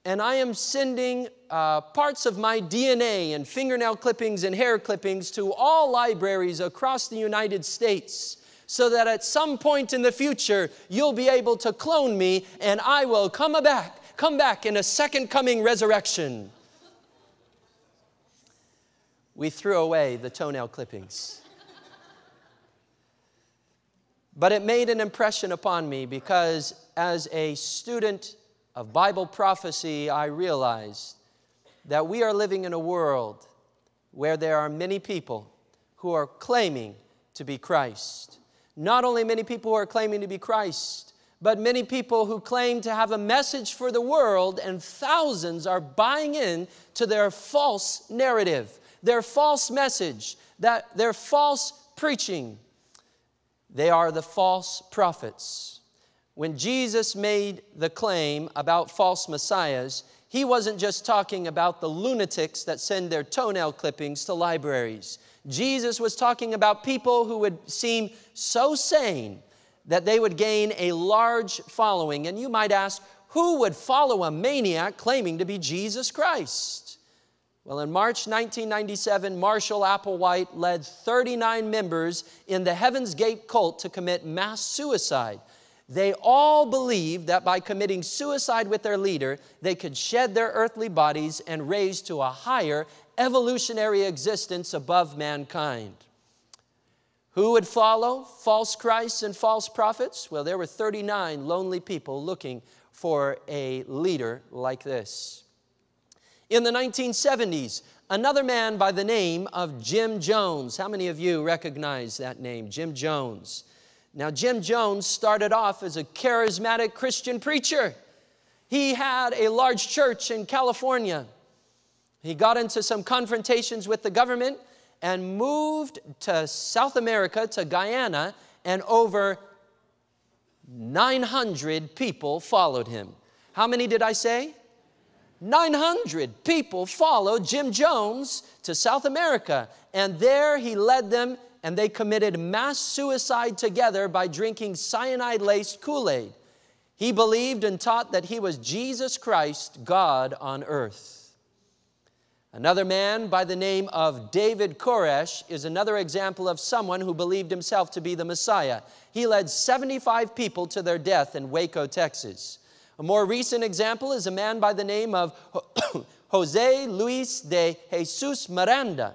and I am sending parts of my DNA and fingernail clippings and hair clippings to all libraries across the United States, so that at some point in the future, you'll be able to clone me, and I will come back in a second coming resurrection." We threw away the toenail clippings. But it made an impression upon me, because as a student of Bible prophecy, I realized that we are living in a world where there are many people who are claiming to be Christ. Not only many people who are claiming to be Christ, but many people who claim to have a message for the world, and thousands are buying in to their false narrative, their false message, their false preaching. They are the false prophets. When Jesus made the claim about false messiahs, he wasn't just talking about the lunatics that send their toenail clippings to libraries. Jesus was talking about people who would seem so sane that they would gain a large following. And you might ask, who would follow a maniac claiming to be Jesus Christ? Well, in March 1997, Marshall Applewhite led 39 members in the Heaven's Gate cult to commit mass suicide. They all believed that by committing suicide with their leader, they could shed their earthly bodies and raise to a higher evolutionary existence above mankind. Who would follow false Christs and false prophets? Well, there were 39 lonely people looking for a leader like this. In the 1970s, another man by the name of Jim Jones. How many of you recognize that name, Jim Jones? Now, Jim Jones started off as a charismatic Christian preacher. He had a large church in California. He got into some confrontations with the government and moved to South America, to Guyana, and over 900 people followed him. How many did I say? 900 people followed Jim Jones to South America, and there he led them, and they committed mass suicide together by drinking cyanide-laced Kool-Aid. He believed and taught that he was Jesus Christ, God on earth. Another man by the name of David Koresh is another example of someone who believed himself to be the Messiah. He led 75 people to their death in Waco, Texas. A more recent example is a man by the name of Jose Luis de Jesus Miranda.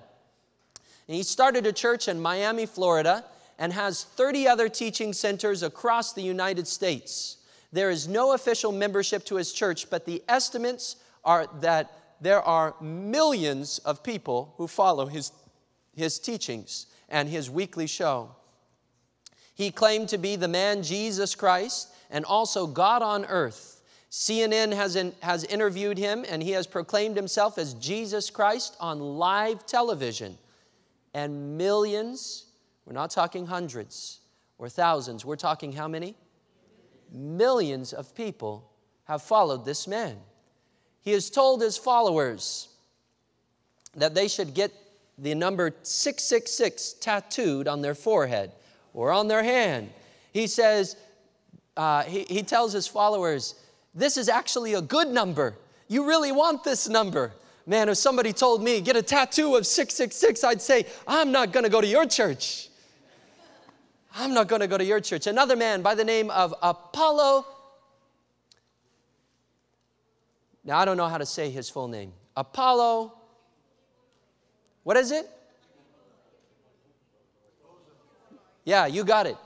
And he started a church in Miami, Florida, and has 30 other teaching centers across the United States. There is no official membership to his church, but the estimates are that there are millions of people who follow his teachings and his weekly show. He claimed to be the man Jesus Christ and also God on earth. CNN has interviewed him, and he has proclaimed himself as Jesus Christ on live television. And millions, we're not talking hundreds or thousands, we're talking how many? Millions of people have followed this man. He has told his followers that they should get the number 666 tattooed on their forehead or on their hand. He says, he tells his followers, this is actually a good number. You really want this number. Man, if somebody told me, get a tattoo of 666, I'd say, I'm not going to go to your church. I'm not going to go to your church. Another man by the name of Apollo. Now, I don't know how to say his full name. Apollo. What is it? Yeah, you got it.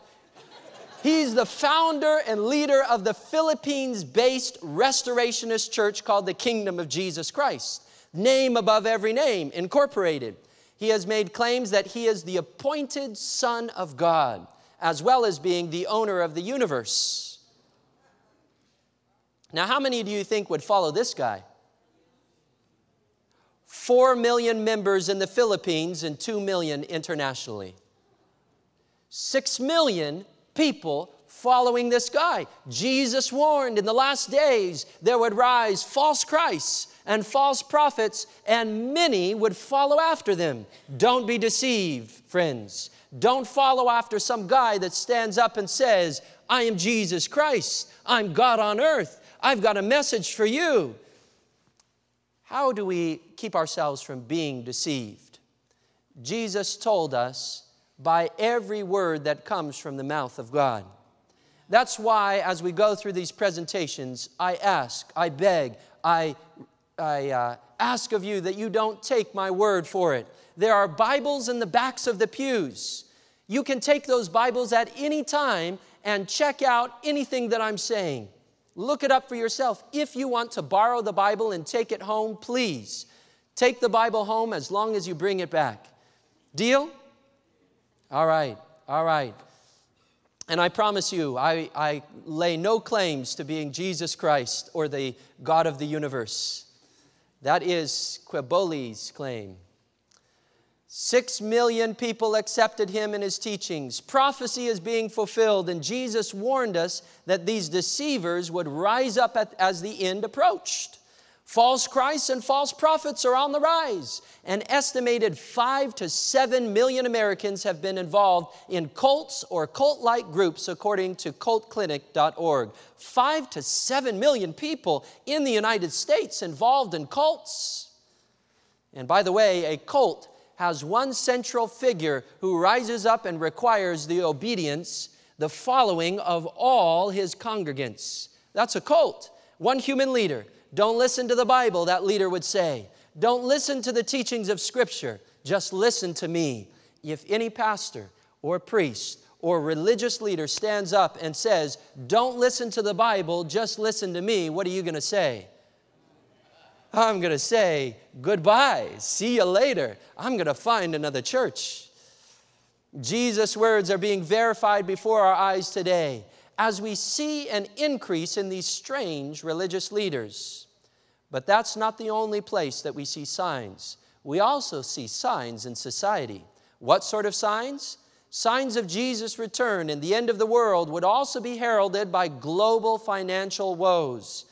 He's the founder and leader of the Philippines-based restorationist church called the Kingdom of Jesus Christ. Name above every name, incorporated. He has made claims that he is the appointed Son of God, as well as being the owner of the universe. Now, how many do you think would follow this guy? 4 million members in the Philippines and 2 million internationally. 6 million people following this guy. Jesus warned in the last days there would rise false Christs and false prophets, and many would follow after them. Don't be deceived, friends. Don't follow after some guy that stands up and says, I am Jesus Christ. I'm God on earth. I've got a message for you. How do we keep ourselves from being deceived? Jesus told us, by every word that comes from the mouth of God. That's why as we go through these presentations, I ask, I beg, I ask of you that you don't take my word for it. There are Bibles in the backs of the pews. You can take those Bibles at any time and check out anything that I'm saying. Look it up for yourself. If you want to borrow the Bible and take it home, please take the Bible home as long as you bring it back. Deal? All right, all right. And I promise you, I lay no claims to being Jesus Christ or the God of the universe. That is Queboli's claim. 6 million people accepted him and his teachings. Prophecy is being fulfilled, and Jesus warned us that these deceivers would rise up as the end approached. False Christs and false prophets are on the rise. An estimated 5 to 7 million Americans have been involved in cults or cult-like groups, according to cultclinic.org. 5 to 7 million people in the United States involved in cults. And by the way, a cult has one central figure who rises up and requires the obedience, the following of all his congregants. That's a cult. One human leader. Don't listen to the Bible, that leader would say. Don't listen to the teachings of Scripture. Just listen to me. If any pastor or priest or religious leader stands up and says, don't listen to the Bible, just listen to me, what are you going to say? I'm going to say, goodbye, see you later. I'm going to find another church. Jesus' words are being verified before our eyes today as we see an increase in these strange religious leaders. But that's not the only place that we see signs. We also see signs in society. What sort of signs? Signs of Jesus' return and the end of the world would also be heralded by global financial woes.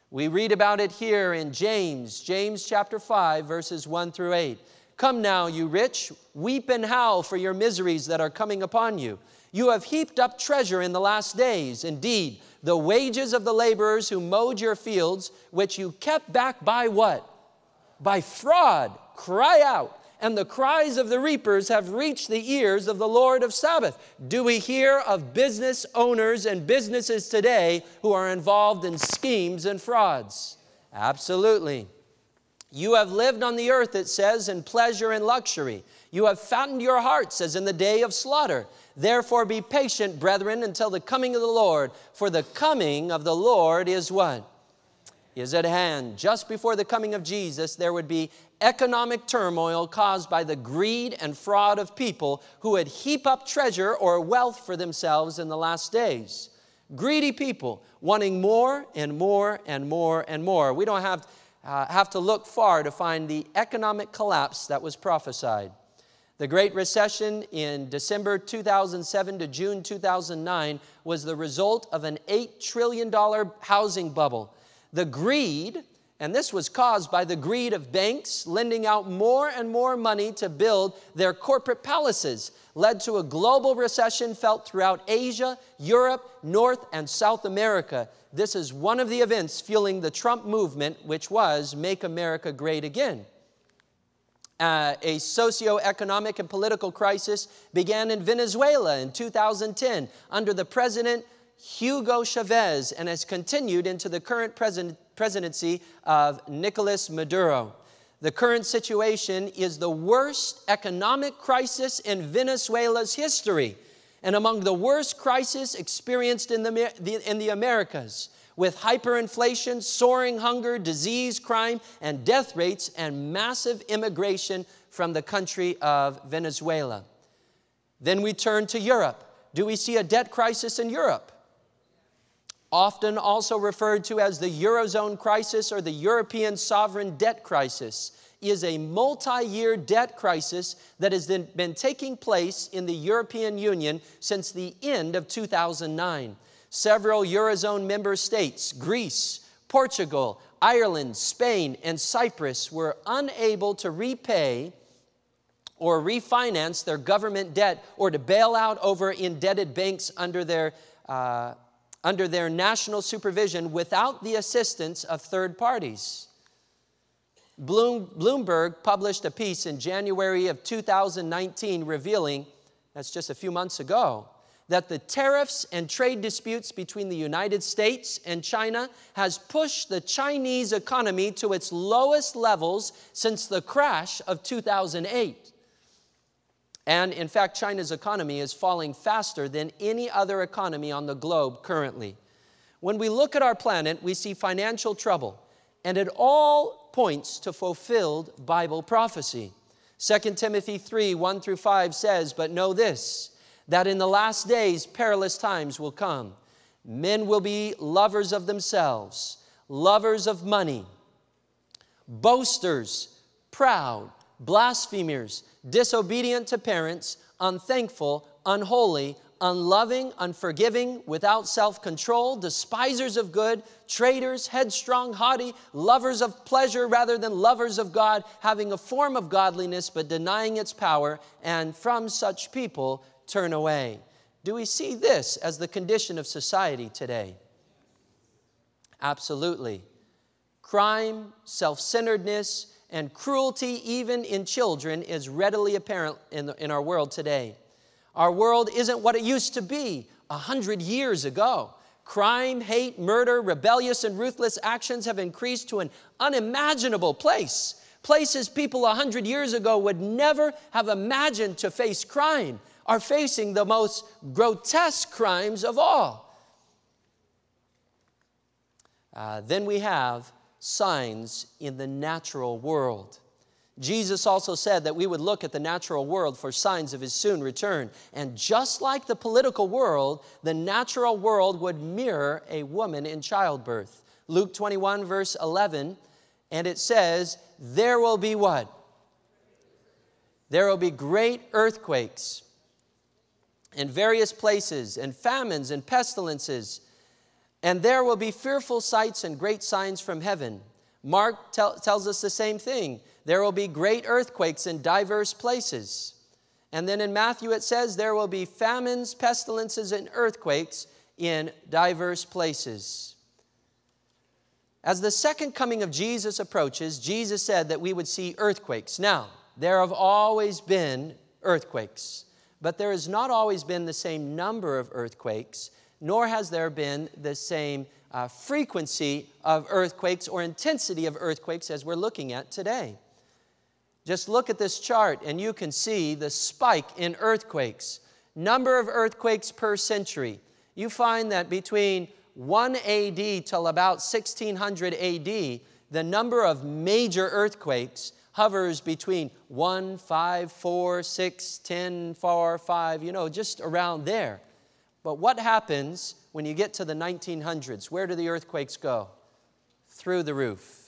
We read about it here in James chapter 5, verses 1 through 8. Come now, you rich, weep and howl for your miseries that are coming upon you. You have heaped up treasure in the last days. Indeed, the wages of the laborers who mowed your fields, which you kept back by what? By fraud, cry out. And the cries of the reapers have reached the ears of the Lord of Sabaoth. Do we hear of business owners and businesses today who are involved in schemes and frauds? Absolutely. You have lived on the earth, it says, in pleasure and luxury. You have fattened your hearts as in the day of slaughter. Therefore be patient, brethren, until the coming of the Lord. For the coming of the Lord is what? Is at hand. Just before the coming of Jesus, there would be economic turmoil caused by the greed and fraud of people who would heap up treasure or wealth for themselves in the last days. Greedy people wanting more and more and more and more. We don't have to look far to find the economic collapse that was prophesied. The Great Recession in December 2007 to June 2009 was the result of an $8 trillion housing bubble. The greed, and this was caused by the greed of banks lending out more and more money to build their corporate palaces, led to a global recession felt throughout Asia, Europe, North and South America. This is one of the events fueling the Trump movement, which was Make America Great Again. A socio-economic and political crisis began in Venezuela in 2010 under the President Hugo Chavez and has continued into the current presidency of Nicolas Maduro. The current situation is the worst economic crisis in Venezuela's history and among the worst crises experienced in the Americas, with hyperinflation, soaring hunger, disease, crime, and death rates, and massive immigration from the country of Venezuela. Then we turn to Europe. Do we see a debt crisis in Europe? Often also referred to as the Eurozone crisis or the European sovereign debt crisis, is a multi-year debt crisis that has been taking place in the European Union since the end of 2009. Several Eurozone member states, Greece, Portugal, Ireland, Spain, and Cyprus, were unable to repay or refinance their government debt or to bail out over indebted banks under their national supervision without the assistance of third parties. Bloomberg published a piece in January of 2019 revealing, that's just a few months ago, that the tariffs and trade disputes between the United States and China has pushed the Chinese economy to its lowest levels since the crash of 2008. And in fact, China's economy is falling faster than any other economy on the globe currently. When we look at our planet, we see financial trouble, and it all points to fulfilled Bible prophecy. 2 Timothy 3, 1 through 5 says, "But know this, that in the last days perilous times will come. Men will be lovers of themselves, lovers of money, boasters, proud, blasphemers, disobedient to parents, unthankful, unholy, unloving, unforgiving, without self-control, despisers of good, traitors, headstrong, haughty, lovers of pleasure rather than lovers of God, having a form of godliness but denying its power, and from such people turn away." Do we see this as the condition of society today? Absolutely. Crime, self-centeredness, and cruelty, even in children, is readily apparent in our world today. Our world isn't what it used to be 100 years ago. Crime, hate, murder, rebellious and ruthless actions have increased to an unimaginable place. Places people 100 years ago would never have imagined to face crime are facing the most grotesque crimes of all. Then we have signs in the natural world. Jesus also said that we would look at the natural world for signs of His soon return. And just like the political world, the natural world would mirror a woman in childbirth. Luke 21, verse 11, and it says, there will be what? There will be great earthquakes in various places, and famines and pestilences, and there will be fearful sights and great signs from heaven. Mark tells us the same thing. There will be great earthquakes in diverse places. And then in Matthew it says there will be famines, pestilences, and earthquakes in diverse places. As the second coming of Jesus approaches, Jesus said that we would see earthquakes. Now, there have always been earthquakes, but there has not always been the same number of earthquakes, nor has there been the same frequency of earthquakes or intensity of earthquakes as we're looking at today. Just look at this chart and you can see the spike in earthquakes. Number of earthquakes per century. You find that between 1 AD till about 1600 AD, the number of major earthquakes hovers between 1, 5, 4, 6, 10, 4, 5, just around there. But what happens when you get to the 1900s? Where do the earthquakes go? Through the roof.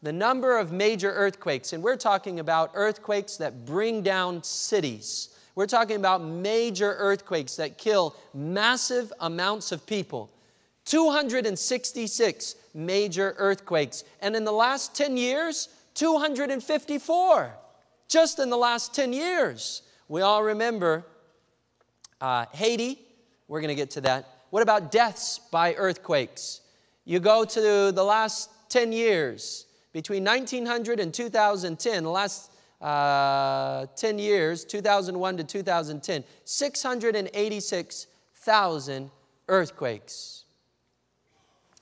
The number of major earthquakes, and we're talking about earthquakes that bring down cities. We're talking about major earthquakes that kill massive amounts of people. 266 major earthquakes. And in the last 10 years, 254. Just in the last 10 years. We all remember Haiti. We're going to get to that. What about deaths by earthquakes? You go to the last 10 years. Between 1900 and 2010, the last 10 years, 2001 to 2010, 686,000 earthquakes.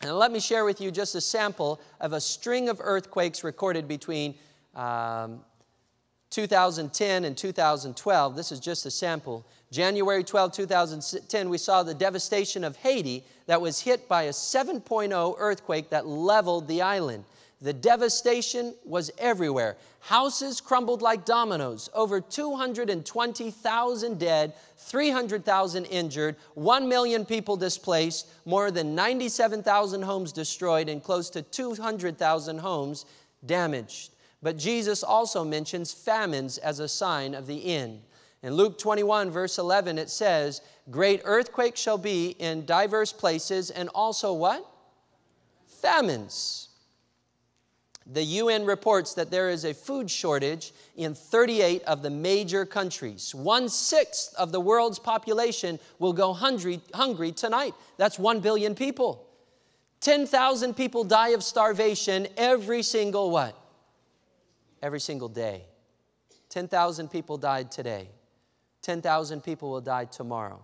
And let me share with you just a sample of a string of earthquakes recorded between 2010 and 2012. This is just a sample. January 12, 2010, we saw the devastation of Haiti that was hit by a 7.0 earthquake that leveled the island. The devastation was everywhere. Houses crumbled like dominoes. Over 220,000 dead, 300,000 injured, 1 million people displaced, more than 97,000 homes destroyed, and close to 200,000 homes damaged. But Jesus also mentions famines as a sign of the end. In Luke 21, verse 11, it says, great earthquakes shall be in diverse places, and also what? Famines. The UN reports that there is a food shortage in 38 of the major countries. 1/6 of the world's population will go hungry tonight. That's 1 billion people. 10,000 people die of starvation every single what? Every single day. 10,000 people died today. 10,000 people will die tomorrow.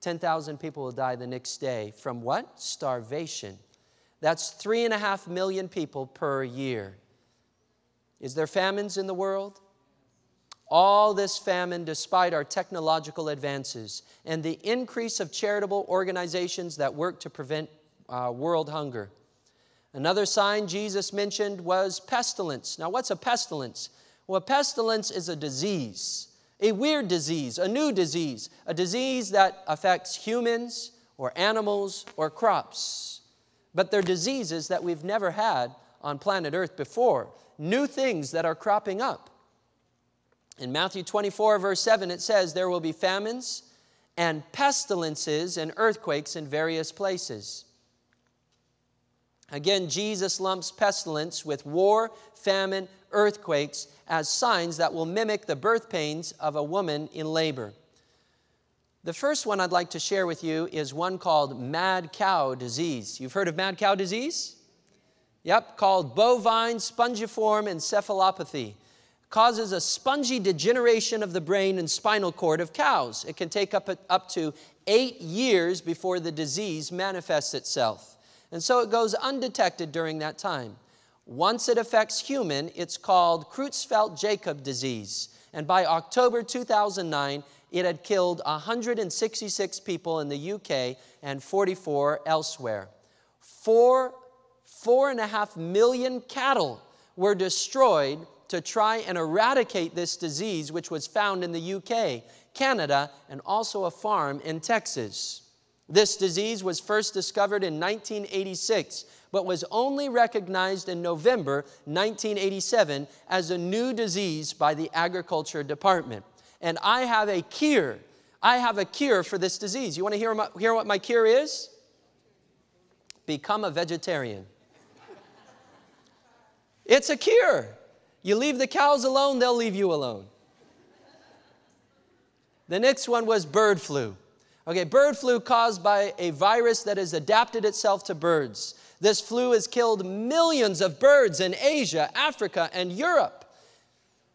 10,000 people will die the next day from what? Starvation. That's 3.5 million people per year. Is there famines in the world? All this famine, despite our technological advances and the increase of charitable organizations that work to prevent world hunger. Another sign Jesus mentioned was pestilence. Now, what's a pestilence? Well, a pestilence is a disease, a weird disease, a new disease, a disease that affects humans or animals or crops. But they're diseases that we've never had on planet Earth before. New things that are cropping up. In Matthew 24, verse 7, it says, there will be famines and pestilences and earthquakes in various places. Again, Jesus lumps pestilence with war, famine, earthquakes as signs that will mimic the birth pains of a woman in labor. The first one I'd like to share with you is one called mad cow disease. You've heard of mad cow disease? Yep, called bovine spongiform encephalopathy. Causes a spongy degeneration of the brain and spinal cord of cows. It can take up to 8 years before the disease manifests itself. And so it goes undetected during that time. Once it affects human, it's called Creutzfeldt-Jakob disease. And by October 2009, it had killed 166 people in the UK and 44 elsewhere. 4.5 million cattle were destroyed to try and eradicate this disease, which was found in the UK, Canada, and also a farm in Texas. This disease was first discovered in 1986, but was only recognized in November 1987 as a new disease by the Agriculture Department. And I have a cure. I have a cure for this disease. You want to hear what my cure is? Become a vegetarian. It's a cure. You leave the cows alone, they'll leave you alone. The next one was bird flu. Okay, bird flu caused by a virus that has adapted itself to birds. This flu has killed millions of birds in Asia, Africa, and Europe.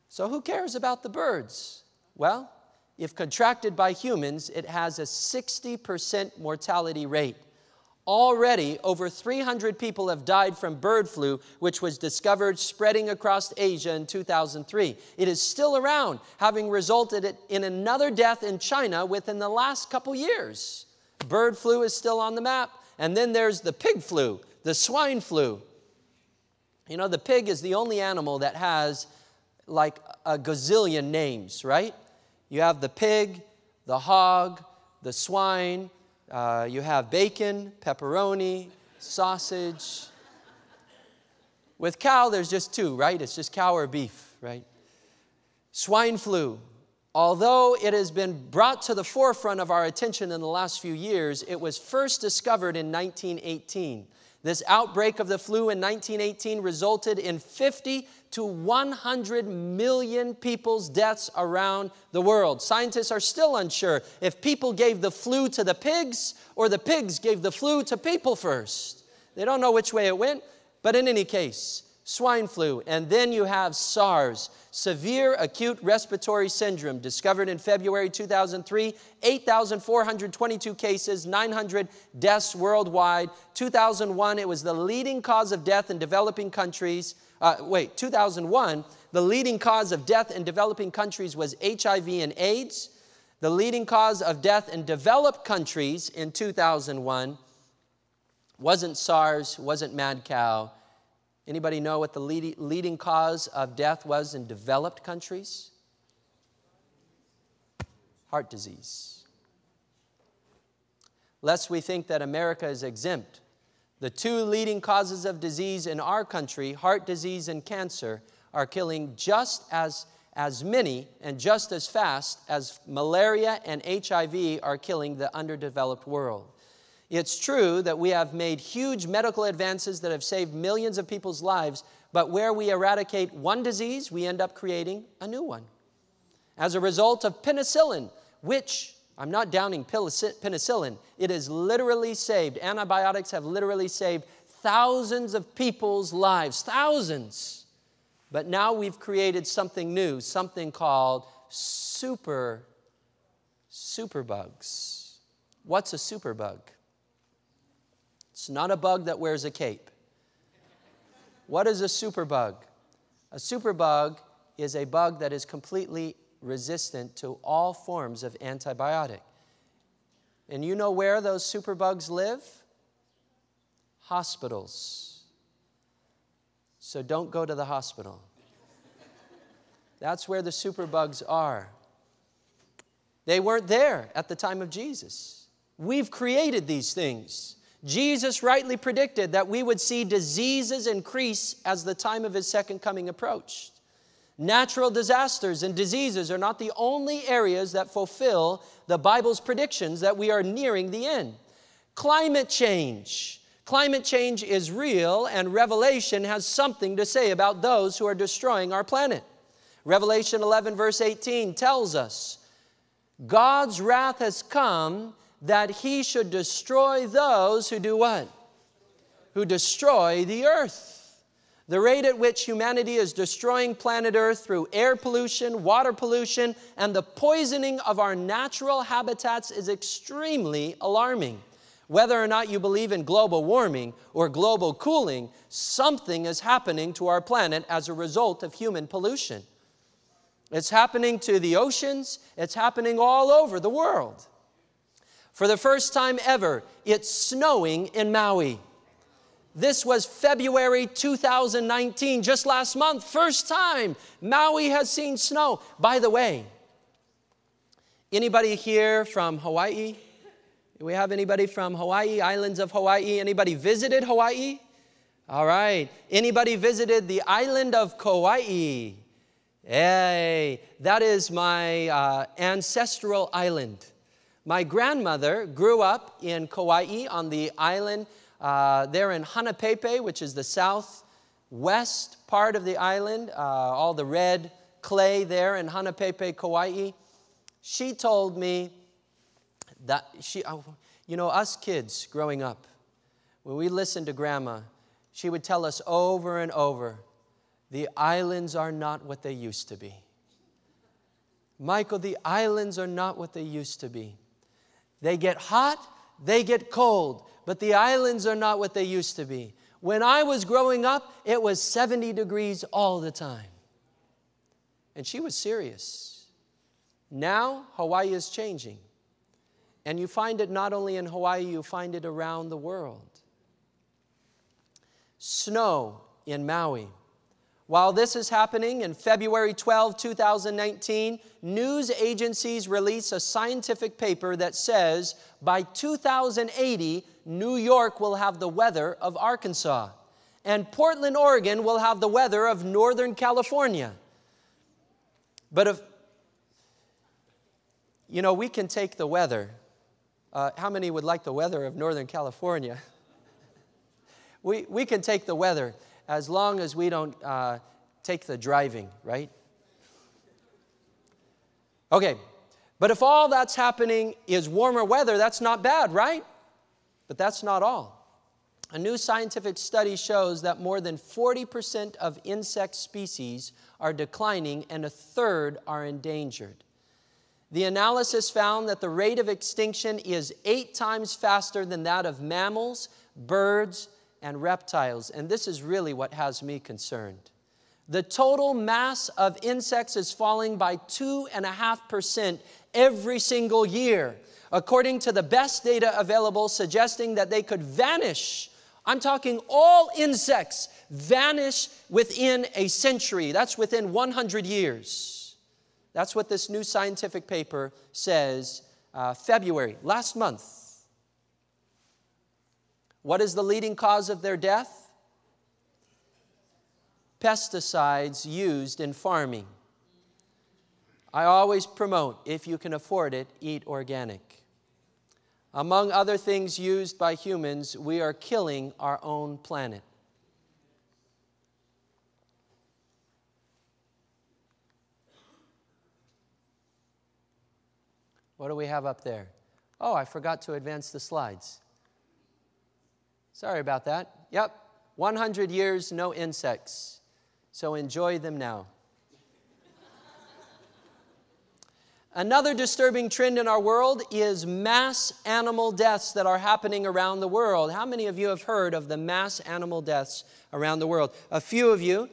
So who cares about the birds? Well, if contracted by humans, it has a 60% mortality rate. Already, over 300 people have died from bird flu, which was discovered spreading across Asia in 2003. It is still around, having resulted in another death in China within the last couple years. Bird flu is still on the map. And then there's the pig flu, the swine flu. You know, the pig is the only animal that has like a gazillion names, right? You have the pig, the hog, the swine. You have bacon, pepperoni, sausage. With cow, there's just two, right? It's just cow or beef, right? Swine flu. Although it has been brought to the forefront of our attention in the last few years, it was first discovered in 1918. This outbreak of the flu in 1918 resulted in 50 to 100 million people's deaths around the world. Scientists are still unsure if people gave the flu to the pigs or the pigs gave the flu to people first. They don't know which way it went, but in any case, swine flu. And then you have SARS, severe acute respiratory syndrome, discovered in February 2003, 8,422 cases, 900 deaths worldwide. 2001, it was the leading cause of death in developing countries. 2001, the leading cause of death in developing countries was HIV and AIDS. The leading cause of death in developed countries in 2001 wasn't SARS, wasn't mad cow. Anybody know what the leading cause of death was in developed countries? Heart disease. Lest we think that America is exempt, the two leading causes of disease in our country, heart disease and cancer, are killing just as many and just as fast as malaria and HIV are killing the underdeveloped world. It's true that we have made huge medical advances that have saved millions of people's lives, but where we eradicate one disease, we end up creating a new one. As a result of penicillin, which I'm not downing penicillin, it has literally saved, antibiotics have literally saved thousands of people's lives, thousands. But now we've created something new, something called superbugs. What's a superbug? It's not a bug that wears a cape. What is a superbug? A superbug is a bug that is completely resistant to all forms of antibiotic. And you know where those superbugs live? Hospitals. So don't go to the hospital. That's where the superbugs are. They weren't there at the time of Jesus. We've created these things. Jesus rightly predicted that we would see diseases increase as the time of His second coming approached. Natural disasters and diseases are not the only areas that fulfill the Bible's predictions that we are nearing the end. Climate change. Climate change is real, and Revelation has something to say about those who are destroying our planet. Revelation 11 verse 18 tells us, God's wrath has come that He should destroy those who do what? Who destroy the earth. The rate at which humanity is destroying planet Earth through air pollution, water pollution, and the poisoning of our natural habitats is extremely alarming. Whether or not you believe in global warming or global cooling, something is happening to our planet as a result of human pollution. It's happening to the oceans. It's happening all over the world. For the first time ever, it's snowing in Maui. This was February 2019, just last month. First time Maui has seen snow. By the way, anybody here from Hawaii? Do we have anybody from Hawaii, islands of Hawaii? Anybody visited Hawaii? All right. Anybody visited the island of Kauai? Hey, that is my ancestral island. My grandmother grew up in Kauai on the island there in Hanapepe, which is the southwest part of the island, all the red clay there in Hanapepe, Kauai. She told me that us kids growing up, when we listened to Grandma, she would tell us over and over, the islands are not what they used to be. Myckal, the islands are not what they used to be. They get hot, they get cold, but the islands are not what they used to be. When I was growing up, it was 70 degrees all the time. And she was serious. Now, Hawaii is changing. And you find it not only in Hawaii, you find it around the world. Snow in Maui. While this is happening, in February 12, 2019, news agencies release a scientific paper that says by 2080, New York will have the weather of Arkansas, and Portland, Oregon will have the weather of Northern California. But if, we can take the weather. How many would like the weather of Northern California? We can take the weather as long as we don't take the driving, right? Okay, but if all that's happening is warmer weather, that's not bad, right? But that's not all. A new scientific study shows that more than 40% of insect species are declining and a third are endangered. The analysis found that the rate of extinction is 8 times faster than that of mammals, birds, and reptiles. And this is really what has me concerned. The total mass of insects is falling by 2.5% every single year, according to the best data available, suggesting that they could vanish. I'm talking all insects vanish within a century. That's within 100 years. That's what this new scientific paper says, February, last month. What is the leading cause of their death? Pesticides used in farming. I always promote, if you can afford it, eat organic. Among other things used by humans, we are killing our own planet. What do we have up there? Oh, I forgot to advance the slides. Sorry about that. Yep, 100 years, no insects. So enjoy them now. Another disturbing trend in our world is mass animal deaths that are happening around the world. How many of you have heard of the mass animal deaths around the world? A few of you.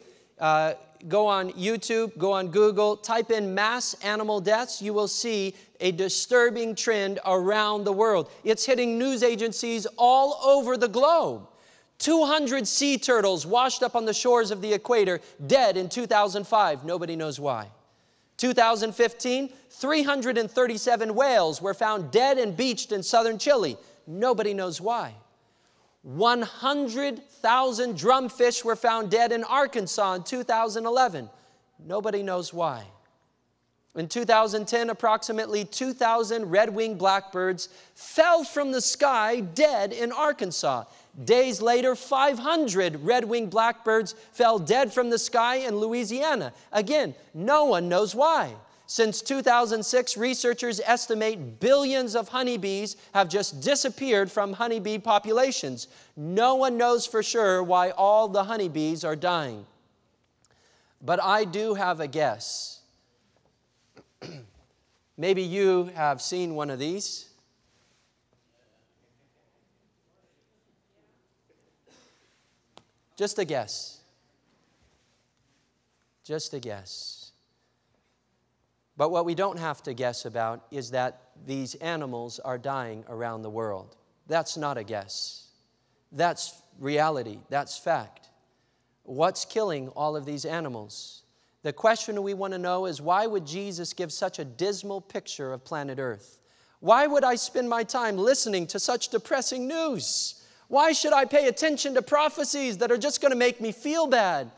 Go on YouTube, go on Google, type in mass animal deaths. You will see a disturbing trend around the world. It's hitting news agencies all over the globe. 200 sea turtles washed up on the shores of the equator, dead in 2005. Nobody knows why. 2015, 337 whales were found dead and beached in southern Chile. Nobody knows why. 100,000 drumfish were found dead in Arkansas in 2011. Nobody knows why. In 2010, approximately 2,000 red-winged blackbirds fell from the sky dead in Arkansas. Days later, 500 red-winged blackbirds fell dead from the sky in Louisiana. Again, no one knows why. Since 2006, researchers estimate billions of honeybees have just disappeared from honeybee populations. No one knows for sure why all the honeybees are dying. But I do have a guess. Maybe you have seen one of these. Just a guess. Just a guess. But what we don't have to guess about is that these animals are dying around the world. That's not a guess. That's reality. That's fact. What's killing all of these animals? The question we want to know is, why would Jesus give such a dismal picture of planet Earth? Why would I spend my time listening to such depressing news? Why should I pay attention to prophecies that are just going to make me feel bad?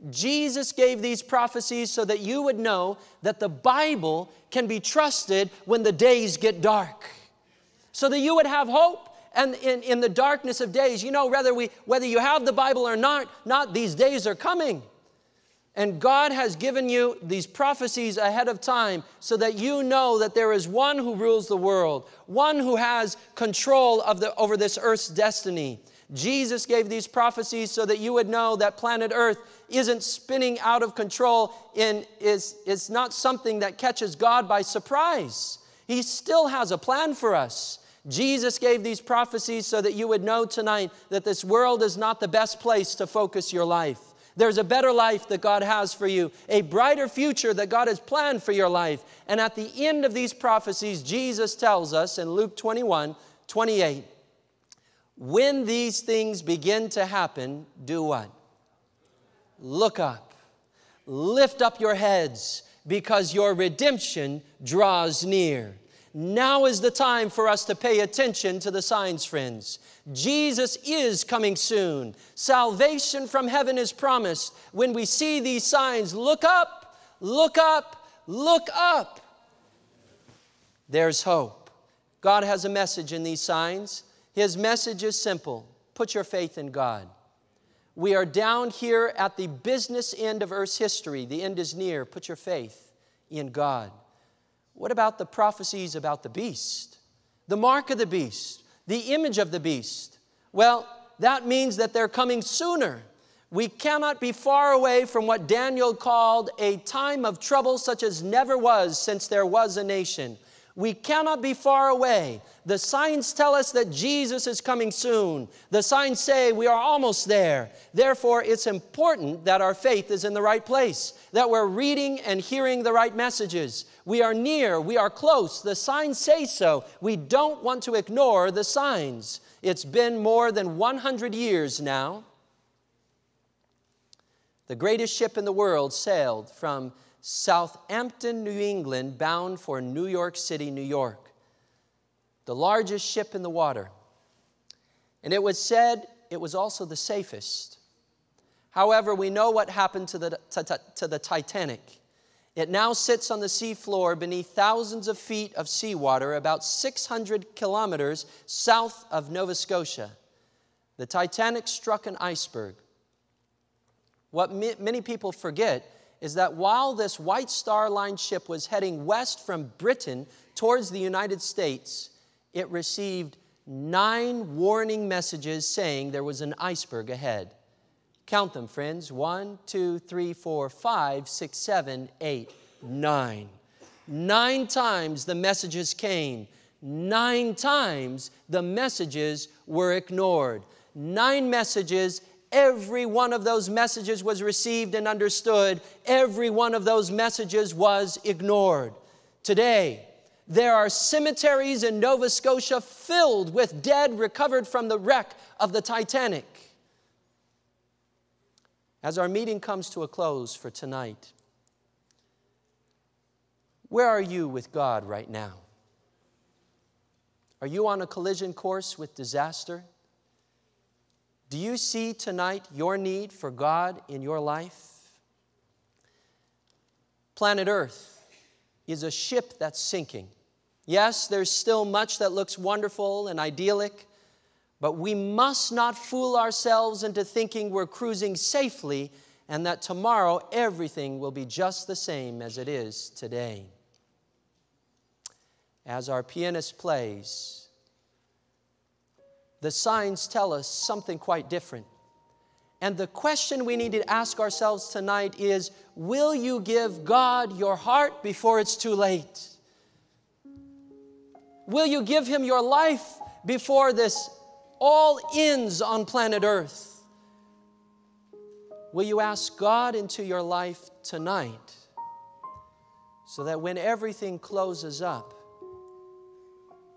Jesus gave these prophecies so that you would know that the Bible can be trusted when the days get dark. So that you would have hope. And in the darkness of days, you know, whether you have the Bible or not, these days are coming. And God has given you these prophecies ahead of time so that you know that there is one who rules the world, one who has control over this earth's destiny. Jesus gave these prophecies so that you would know that planet Earth isn't spinning out of control and is not something that catches God by surprise. He still has a plan for us. Jesus gave these prophecies so that you would know tonight that this world is not the best place to focus your life. There's a better life that God has for you, a brighter future that God has planned for your life. And at the end of these prophecies, Jesus tells us in Luke 21:28, when these things begin to happen, do what? Look up. Lift up your heads, because your redemption draws near. Now is the time for us to pay attention to the signs, friends. Jesus is coming soon. Salvation from heaven is promised. When we see these signs, look up, look up, look up. There's hope. God has a message in these signs. His message is simple. Put your faith in God. We are down here at the business end of Earth's history. The end is near. Put your faith in God. What about the prophecies about the beast? The mark of the beast, the image of the beast. Well, that means that they're coming sooner. We cannot be far away from what Daniel called a time of trouble such as never was since there was a nation. We cannot be far away. The signs tell us that Jesus is coming soon. The signs say we are almost there. Therefore, it's important that our faith is in the right place, that we're reading and hearing the right messages. We are near. We are close. The signs say so. We don't want to ignore the signs. It's been more than 100 years now. The greatest ship in the world sailed from Southampton, New England, bound for New York City, New York. The largest ship in the water. And it was said it was also the safest. However, we know what happened to the Titanic. It now sits on the seafloor beneath thousands of feet of seawater, about 600 kilometers south of Nova Scotia. The Titanic struck an iceberg. What many people forget is that while this White Star Line ship was heading west from Britain towards the United States, it received 9 warning messages saying there was an iceberg ahead. Count them, friends. 1, 2, 3, 4, 5, 6, 7, 8, 9. 9 times the messages came. 9 times the messages were ignored. 9 messages. Every one of those messages was received and understood. Every one of those messages was ignored. Today, there are cemeteries in Nova Scotia filled with dead recovered from the wreck of the Titanic. As our meeting comes to a close for tonight, where are you with God right now? Are you on a collision course with disaster? Do you see tonight your need for God in your life? Planet Earth is a ship that's sinking. Yes, there's still much that looks wonderful and idyllic, but we must not fool ourselves into thinking we're cruising safely and that tomorrow everything will be just the same as it is today. As our pianist plays, the signs tell us something quite different. And the question we need to ask ourselves tonight is, will you give God your heart before it's too late? Will you give Him your life before this all ends on planet Earth? Will you ask God into your life tonight so that when everything closes up,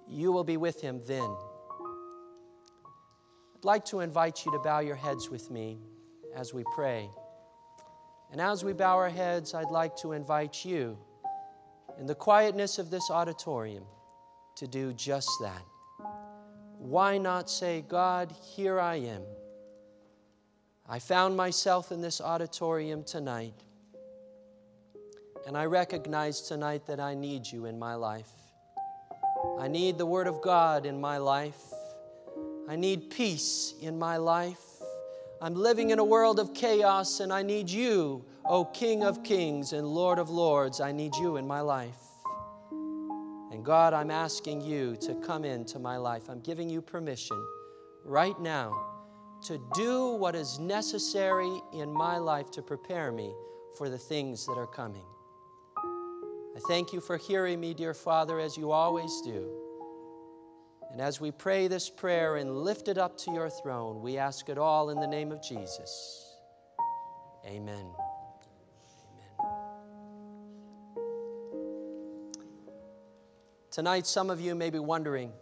you will be with Him then? I'd like to invite you to bow your heads with me as we pray. And as we bow our heads, I'd like to invite you in the quietness of this auditorium to do just that. Why not say, God, here I am. I found myself in this auditorium tonight, and I recognize tonight that I need you in my life. I need the Word of God in my life. I need peace in my life. I'm living in a world of chaos, and I need you, O King of Kings and Lord of Lords. I need you in my life. And God, I'm asking you to come into my life. I'm giving you permission right now to do what is necessary in my life to prepare me for the things that are coming. I thank you for hearing me, dear Father, as you always do. And as we pray this prayer and lift it up to your throne, we ask it all in the name of Jesus. Amen. Amen. Tonight, some of you may be wondering,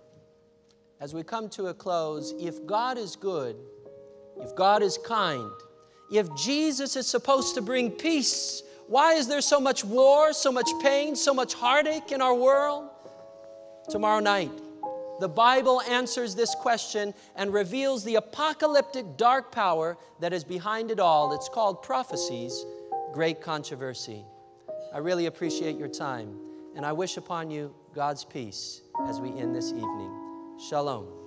as we come to a close, if God is good, if God is kind, if Jesus is supposed to bring peace, why is there so much war, so much pain, so much heartache in our world? Tomorrow night, the Bible answers this question and reveals the apocalyptic dark power that is behind it all. It's called prophecy's great controversy. I really appreciate your time, and I wish upon you God's peace as we end this evening. Shalom.